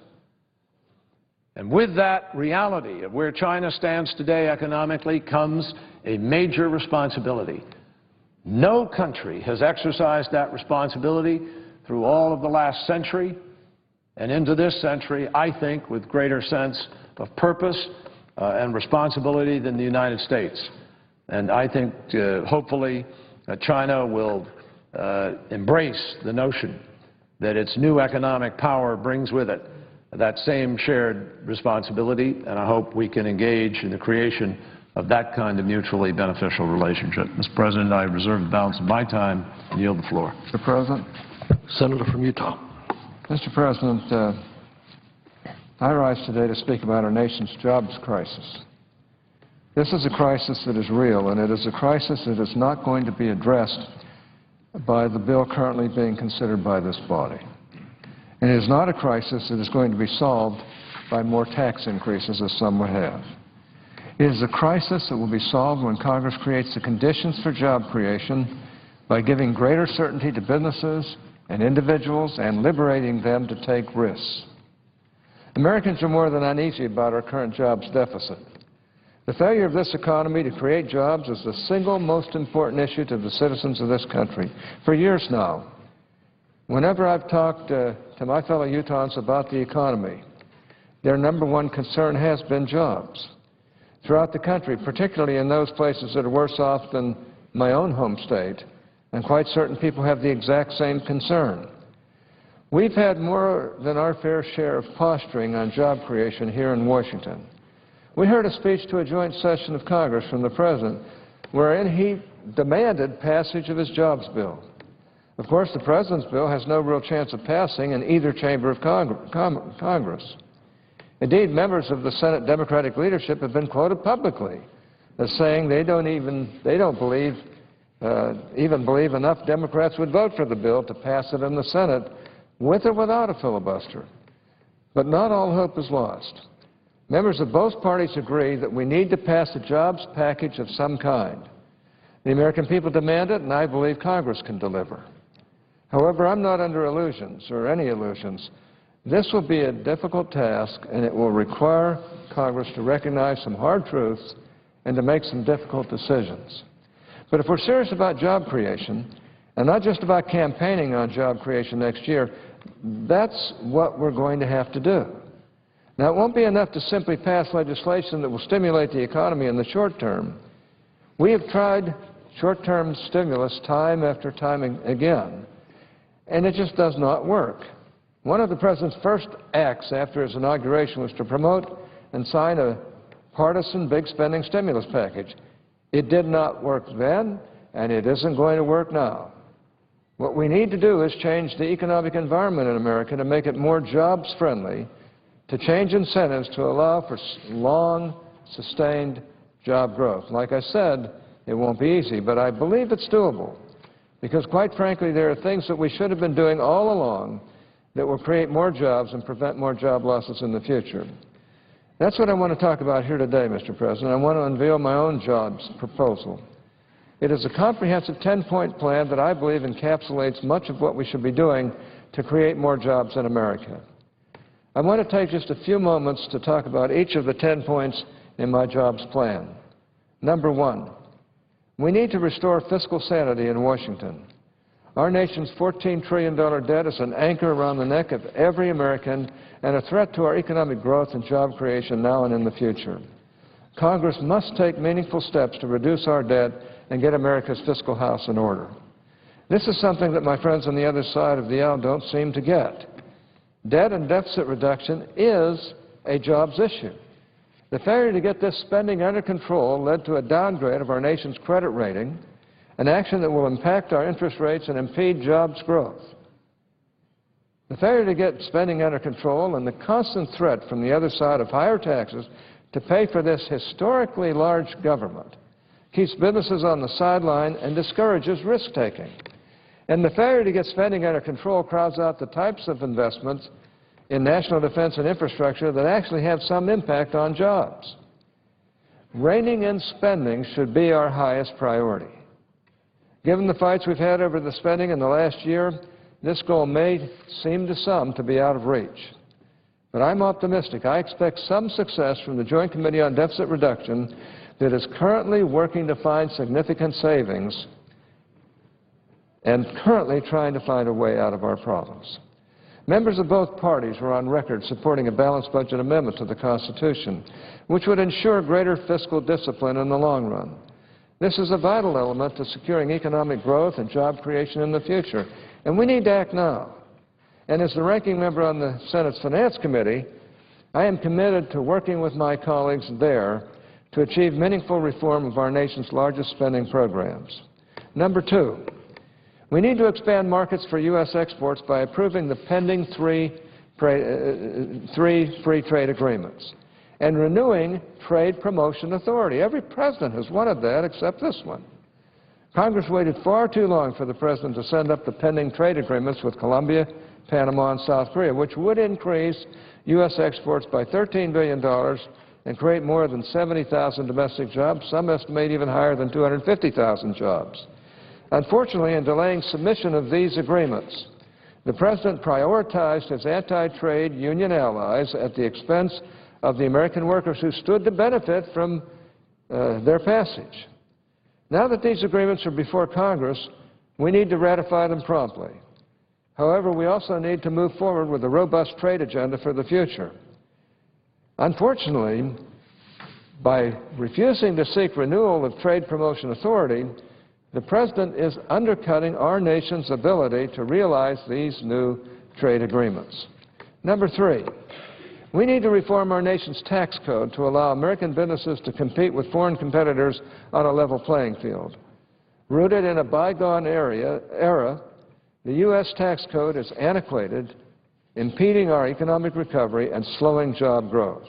And with that reality of where China stands today economically comes a major responsibility. No country has exercised that responsibility through all of the last century and into this century, I think, with greater sense of purpose and responsibility than the United States. And I think, hopefully, China will embrace the notion that its new economic power brings with it that same shared responsibility, and I hope we can engage in the creation of that kind of mutually beneficial relationship. Mr. President, I reserve the balance of my time and yield the floor. Mr. President. Senator from Utah. Mr. President, I rise today to speak about our nation's jobs crisis. This is a crisis that is real, and it is a crisis that is not going to be addressed by the bill currently being considered by this body. And it is not a crisis that is going to be solved by more tax increases, as some would have. It is a crisis that will be solved when Congress creates the conditions for job creation by giving greater certainty to businesses and individuals and liberating them to take risks. Americans are more than uneasy about our current jobs deficit. The failure of this economy to create jobs is the single most important issue to the citizens of this country. For years now, whenever I've talked to my fellow Utahns about the economy, their number one concern has been jobs. Throughout the country, particularly in those places that are worse off than my own home state, and quite certain people have the exact same concern. We've had more than our fair share of posturing on job creation here in Washington. We heard a speech to a joint session of Congress from the President wherein he demanded passage of his jobs bill. Of course, the President's bill has no real chance of passing in either chamber of Congress. Indeed, members of the Senate Democratic leadership have been quoted publicly as saying they don't believe enough Democrats would vote for the bill to pass it in the Senate with or without a filibuster. But not all hope is lost. Members of both parties agree that we need to pass a jobs package of some kind. The American people demand it, and I believe Congress can deliver. However, I'm not under illusions, or any illusions. This will be a difficult task, and it will require Congress to recognize some hard truths and to make some difficult decisions. But if we're serious about job creation, and not just about campaigning on job creation next year, that's what we're going to have to do. Now, it won't be enough to simply pass legislation that will stimulate the economy in the short term. We have tried short-term stimulus time after time again, and it just does not work. One of the President's first acts after his inauguration was to promote and sign a partisan big spending stimulus package. It did not work then, and it isn't going to work now. What we need to do is change the economic environment in America to make it more jobs-friendly, to change incentives to allow for long, sustained job growth. Like I said, it won't be easy, but I believe it's doable, because quite frankly, there are things that we should have been doing all along that will create more jobs and prevent more job losses in the future. That's what I want to talk about here today, Mr. President. I want to unveil my own jobs proposal. It is a comprehensive 10-point plan that I believe encapsulates much of what we should be doing to create more jobs in America. I want to take just a few moments to talk about each of the 10 points in my jobs plan. Number one, we need to restore fiscal sanity in Washington. Our nation's $14 trillion debt is an anchor around the neck of every American and a threat to our economic growth and job creation now and in the future. Congress must take meaningful steps to reduce our debt and get America's fiscal house in order. This is something that my friends on the other side of the aisle don't seem to get. Debt and deficit reduction is a jobs issue. The failure to get this spending under control led to a downgrade of our nation's credit rating, an action that will impact our interest rates and impede jobs growth. The failure to get spending under control and the constant threat from the other side of higher taxes to pay for this historically large government keeps businesses on the sideline and discourages risk-taking. And the failure to get spending under control crowds out the types of investments in national defense and infrastructure that actually have some impact on jobs. Reining in spending should be our highest priority. Given the fights we've had over the spending in the last year, this goal may seem to some to be out of reach. But I'm optimistic. I expect some success from the Joint Committee on Deficit Reduction that is currently working to find significant savings and currently trying to find a way out of our problems. Members of both parties were on record supporting a balanced budget amendment to the Constitution, which would ensure greater fiscal discipline in the long run. This is a vital element to securing economic growth and job creation in the future, and we need to act now. And as the ranking member on the Senate's Finance Committee, I am committed to working with my colleagues there to achieve meaningful reform of our nation's largest spending programs. Number two, we need to expand markets for U.S. exports by approving the pending three free trade agreements and renewing trade promotion authority. Every president has wanted that except this one. Congress waited far too long for the president to send up the pending trade agreements with Colombia, Panama, and South Korea, which would increase U.S. exports by $13 billion and create more than 70,000 domestic jobs. Some estimate even higher than 250,000 jobs. Unfortunately, in delaying submission of these agreements, the President prioritized his anti-trade union allies at the expense of the American workers who stood to benefit from their passage. Now that these agreements are before Congress, we need to ratify them promptly. However, we also need to move forward with a robust trade agenda for the future. Unfortunately, by refusing to seek renewal of trade promotion authority, the President is undercutting our nation's ability to realize these new trade agreements. Number three, we need to reform our nation's tax code to allow American businesses to compete with foreign competitors on a level playing field. Rooted in a bygone era, the U.S. tax code is antiquated, impeding our economic recovery and slowing job growth.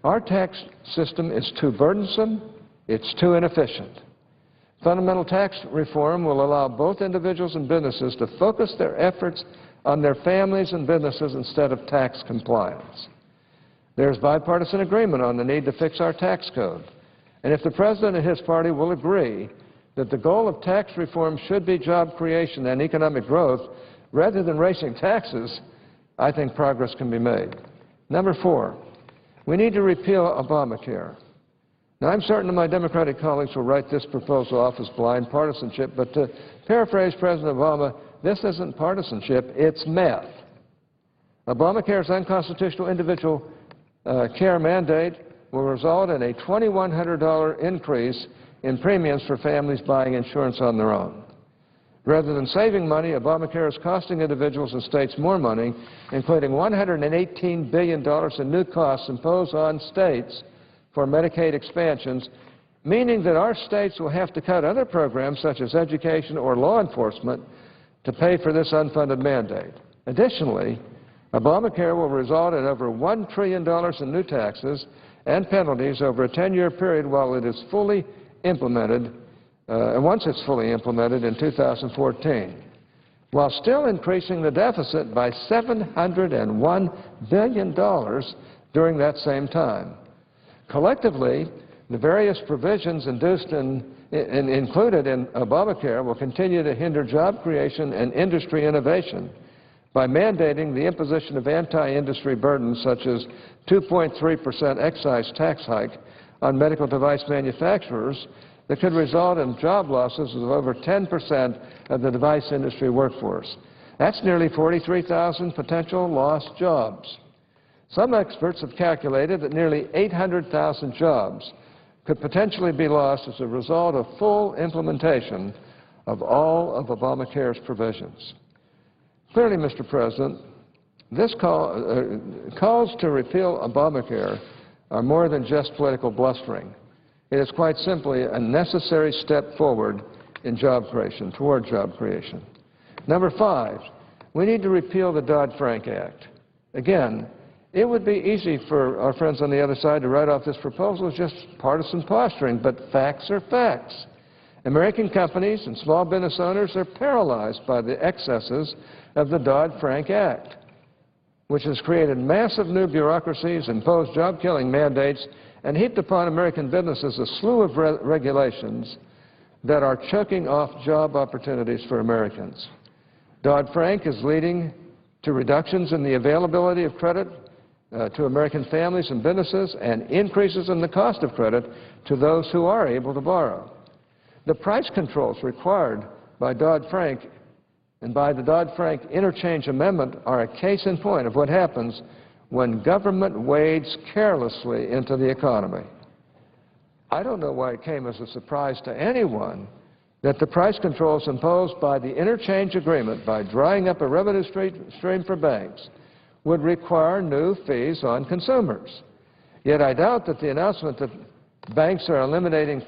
Our tax system is too burdensome, it's too inefficient. Fundamental tax reform will allow both individuals and businesses to focus their efforts on their families and businesses instead of tax compliance. There's bipartisan agreement on the need to fix our tax code. And if the President and his party will agree that the goal of tax reform should be job creation and economic growth rather than raising taxes, I think progress can be made. Number four, we need to repeal Obamacare. Now, I'm certain that my Democratic colleagues will write this proposal off as blind partisanship, but to paraphrase President Obama, this isn't partisanship, it's meth. Obamacare's unconstitutional individual care mandate will result in a $2,100 increase in premiums for families buying insurance on their own. Rather than saving money, Obamacare is costing individuals and states more money, including $118 billion in new costs imposed on states for Medicaid expansions, meaning that our states will have to cut other programs such as education or law enforcement to pay for this unfunded mandate. Additionally, Obamacare will result in over $1 trillion in new taxes and penalties over a 10-year period while it is fully implemented, once it's fully implemented in 2014, while still increasing the deficit by $701 billion during that same time. Collectively, the various provisions included in Obamacare will continue to hinder job creation and industry innovation by mandating the imposition of anti-industry burdens such as 2.3% excise tax hike on medical device manufacturers that could result in job losses of over 10% of the device industry workforce. That's nearly 43,000 potential lost jobs. Some experts have calculated that nearly 800,000 jobs could potentially be lost as a result of full implementation of all of Obamacare's provisions. Clearly, Mr. President, this calls to repeal Obamacare are more than just political blustering. It is quite simply a necessary step forward in job creation, toward job creation. Number five, we need to repeal the Dodd-Frank Act. Again, It would be easy for our friends on the other side to write off this proposal as just partisan posturing, but facts are facts. American companies and small business owners are paralyzed by the excesses of the Dodd-Frank Act, which has created massive new bureaucracies, imposed job-killing mandates, and heaped upon American businesses a slew of regulations that are choking off job opportunities for Americans. Dodd-Frank is leading to reductions in the availability of credit to American families and businesses and increases in the cost of credit to those who are able to borrow. The price controls required by Dodd-Frank and by the Dodd-Frank Interchange Amendment are a case in point of what happens when government wades carelessly into the economy. I don't know why it came as a surprise to anyone that the price controls imposed by the interchange agreement by drying up a revenue stream for banks would require new fees on consumers. Yet I doubt that the announcement that banks are eliminating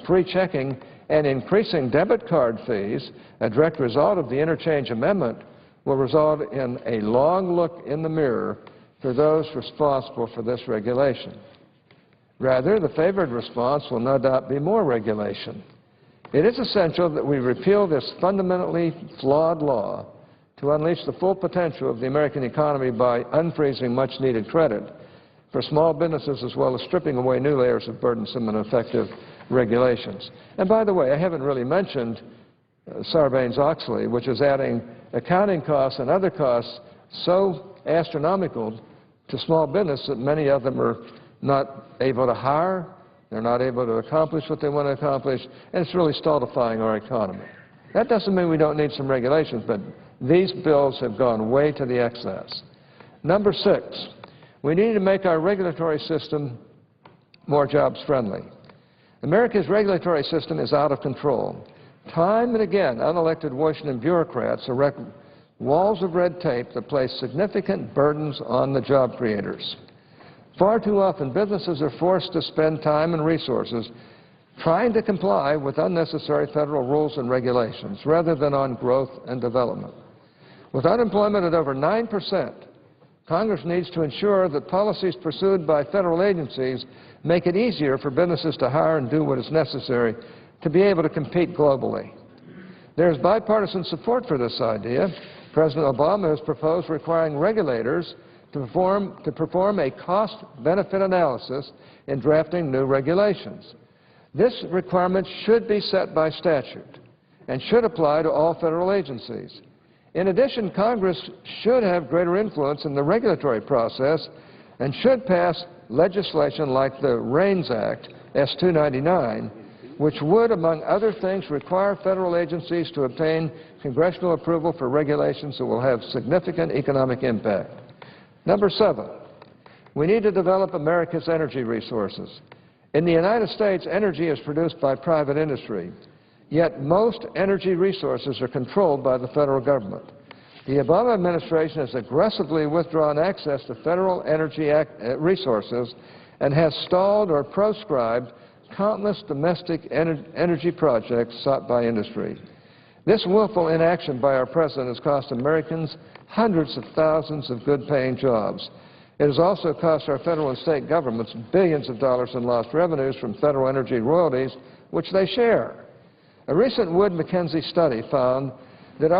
free checking and increasing debit card fees, a direct result of the interchange amendment, will result in a long look in the mirror for those responsible for this regulation. Rather, the favored response will no doubt be more regulation. It is essential that we repeal this fundamentally flawed law to unleash the full potential of the American economy by unfreezing much-needed credit for small businesses as well as stripping away new layers of burdensome and effective regulations. And by the way, I haven't really mentioned Sarbanes-Oxley, which is adding accounting costs and other costs so astronomical to small business that many of them are not able to hire, they're not able to accomplish what they want to accomplish, and it's really stultifying our economy. That doesn't mean we don't need some regulations, but these bills have gone way to the excess. Number 6, we need to make our regulatory system more jobs-friendly. America's regulatory system is out of control. Time and again, unelected Washington bureaucrats erect walls of red tape that place significant burdens on the job creators. Far too often, businesses are forced to spend time and resources trying to comply with unnecessary federal rules and regulations rather than on growth and development. With unemployment at over 9%, Congress needs to ensure that policies pursued by federal agencies make it easier for businesses to hire and do what is necessary to be able to compete globally. There is bipartisan support for this idea. President Obama has proposed requiring regulators to perform a cost-benefit analysis in drafting new regulations. This requirement should be set by statute and should apply to all federal agencies. In addition, Congress should have greater influence in the regulatory process and should pass legislation like the RAINS Act, S-299, which would, among other things, require federal agencies to obtain congressional approval for regulations that will have significant economic impact. Number 7, we need to develop America's energy resources. In the United States, energy is produced by private industry, yet most energy resources are controlled by the federal government. The Obama administration has aggressively withdrawn access to federal energy resources and has stalled or proscribed countless domestic energy projects sought by industry. This willful inaction by our president has cost Americans hundreds of thousands of good-paying jobs. It has also cost our federal and state governments billions of dollars in lost revenues from federal energy royalties, which they share. A recent Wood-Mackenzie study found that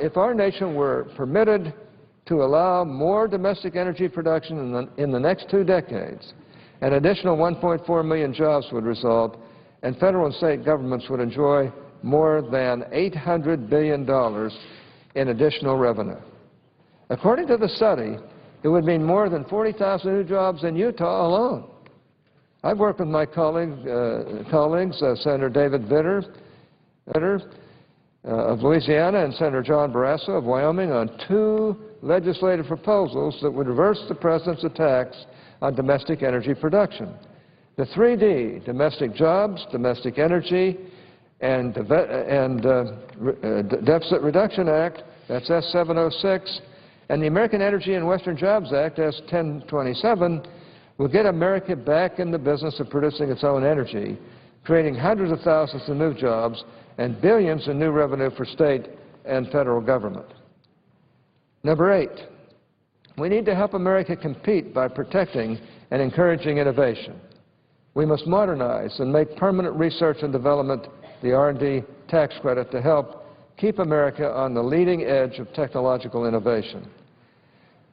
if our nation were permitted to allow more domestic energy production in the next 2 decades, an additional 1.4 million jobs would result, and federal and state governments would enjoy more than $800 billion in additional revenue. According to the study, it would mean more than 40,000 new jobs in Utah alone. I've worked with my colleagues, Senator David Vitter of Louisiana and Senator John Barrasso of Wyoming on 2 legislative proposals that would reverse the president's attacks on domestic energy production. The 3D, domestic jobs, domestic energy, and Deficit Reduction Act, that's S-706, and the American Energy and Western Jobs Act, S-1027, will get America back in the business of producing its own energy, creating hundreds of thousands of new jobs and billions in new revenue for state and federal government. Number 8, We need to help America compete by protecting and encouraging innovation. We must modernize and make permanent research and development the R&D tax credit to help keep America on the leading edge of technological innovation.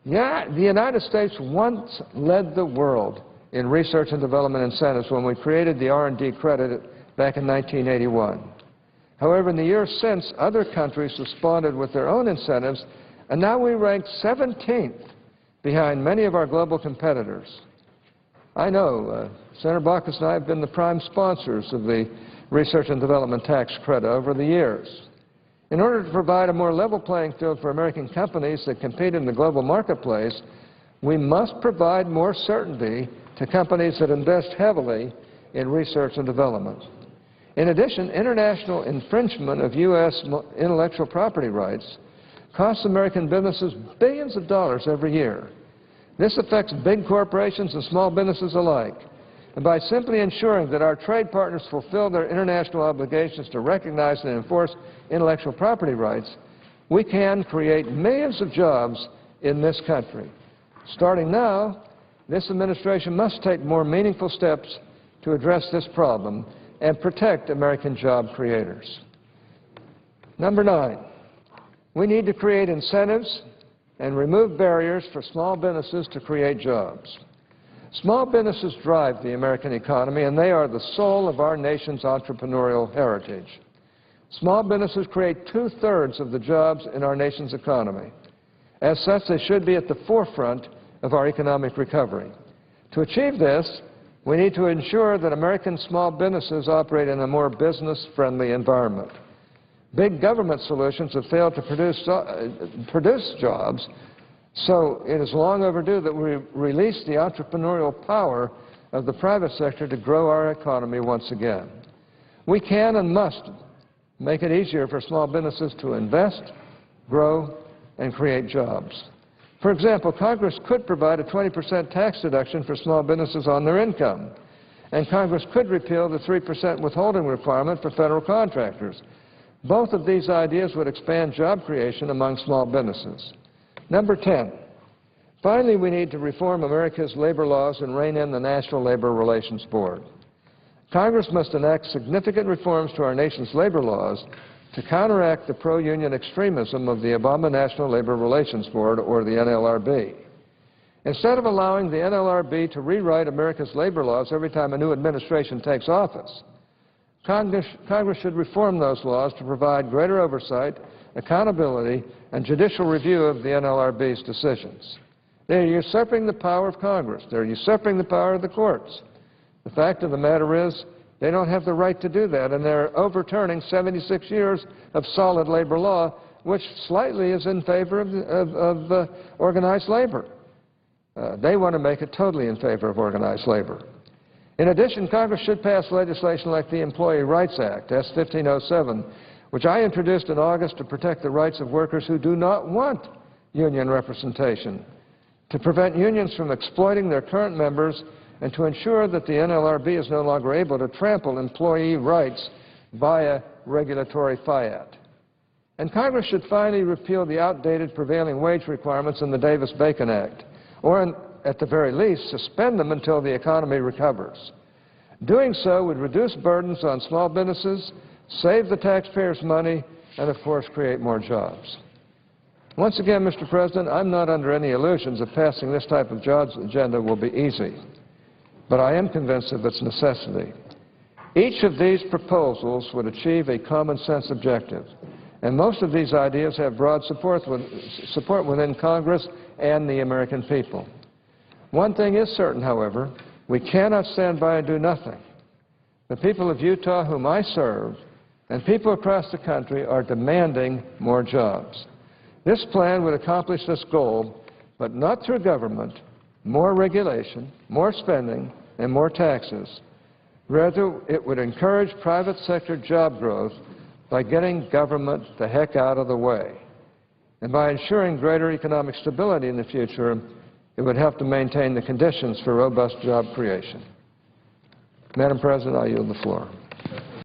Yeah, the United States once led the world in research and development incentives when we created the R&D credit back in 1981. However, in the years since, other countries responded with their own incentives, and now we rank 17th behind many of our global competitors. I know Senator Baucus and I have been the prime sponsors of the research and development tax credit over the years. In order to provide a more level playing field for American companies that compete in the global marketplace, we must provide more certainty to companies that invest heavily in research and development. In addition, international infringement of U.S. intellectual property rights costs American businesses billions of dollars every year. This affects big corporations and small businesses alike. And by simply ensuring that our trade partners fulfill their international obligations to recognize and enforce intellectual property rights, we can create millions of jobs in this country. Starting now, this administration must take more meaningful steps to address this problem and protect American job creators. Number 9, we need to create incentives and remove barriers for small businesses to create jobs. Small businesses drive the American economy, and they are the soul of our nation's entrepreneurial heritage. Small businesses create 2/3 of the jobs in our nation's economy. As such, they should be at the forefront of our economic recovery. To achieve this, we need to ensure that American small businesses operate in a more business-friendly environment. Big government solutions have failed to produce jobs, so it is long overdue that we release the entrepreneurial power of the private sector to grow our economy once again. We can and must make it easier for small businesses to invest, grow, and create jobs. For example, Congress could provide a 20% tax deduction for small businesses on their income, and Congress could repeal the 3% withholding requirement for federal contractors. Both of these ideas would expand job creation among small businesses. Number 10, finally, we need to reform America's labor laws and rein in the National Labor Relations Board. Congress must enact significant reforms to our nation's labor laws to counteract the pro-union extremism of the Obama National Labor Relations Board, or the NLRB. Instead of allowing the NLRB to rewrite America's labor laws every time a new administration takes office, Congress should reform those laws to provide greater oversight, accountability, and judicial review of the NLRB's decisions. They're usurping the power of Congress. They're usurping the power of the courts. The fact of the matter is, they don't have the right to do that, and they're overturning 76 years of solid labor law, which slightly is in favor of organized labor. They want to make it totally in favor of organized labor. In addition, Congress should pass legislation like the Employee Rights Act, S-1507, which I introduced in August to protect the rights of workers who do not want union representation, to prevent unions from exploiting their current members, and to ensure that the NLRB is no longer able to trample employee rights via regulatory fiat. And Congress should finally repeal the outdated prevailing wage requirements in the Davis-Bacon Act, or at the very least, suspend them until the economy recovers. Doing so would reduce burdens on small businesses, save the taxpayers' money, and of course create more jobs. Once again, Mr. President, I'm not under any illusions that passing this type of jobs agenda will be easy, but I am convinced of its necessity. Each of these proposals would achieve a common-sense objective, and most of these ideas have broad support within Congress and the American people. One thing is certain, however, we cannot stand by and do nothing. The people of Utah whom I serve and people across the country are demanding more jobs. This plan would accomplish this goal, but not through government, more regulation, more spending, and more taxes. Rather, it would encourage private sector job growth by getting government the heck out of the way. And by ensuring greater economic stability in the future, it would help to maintain the conditions for robust job creation. Madam President, I yield the floor.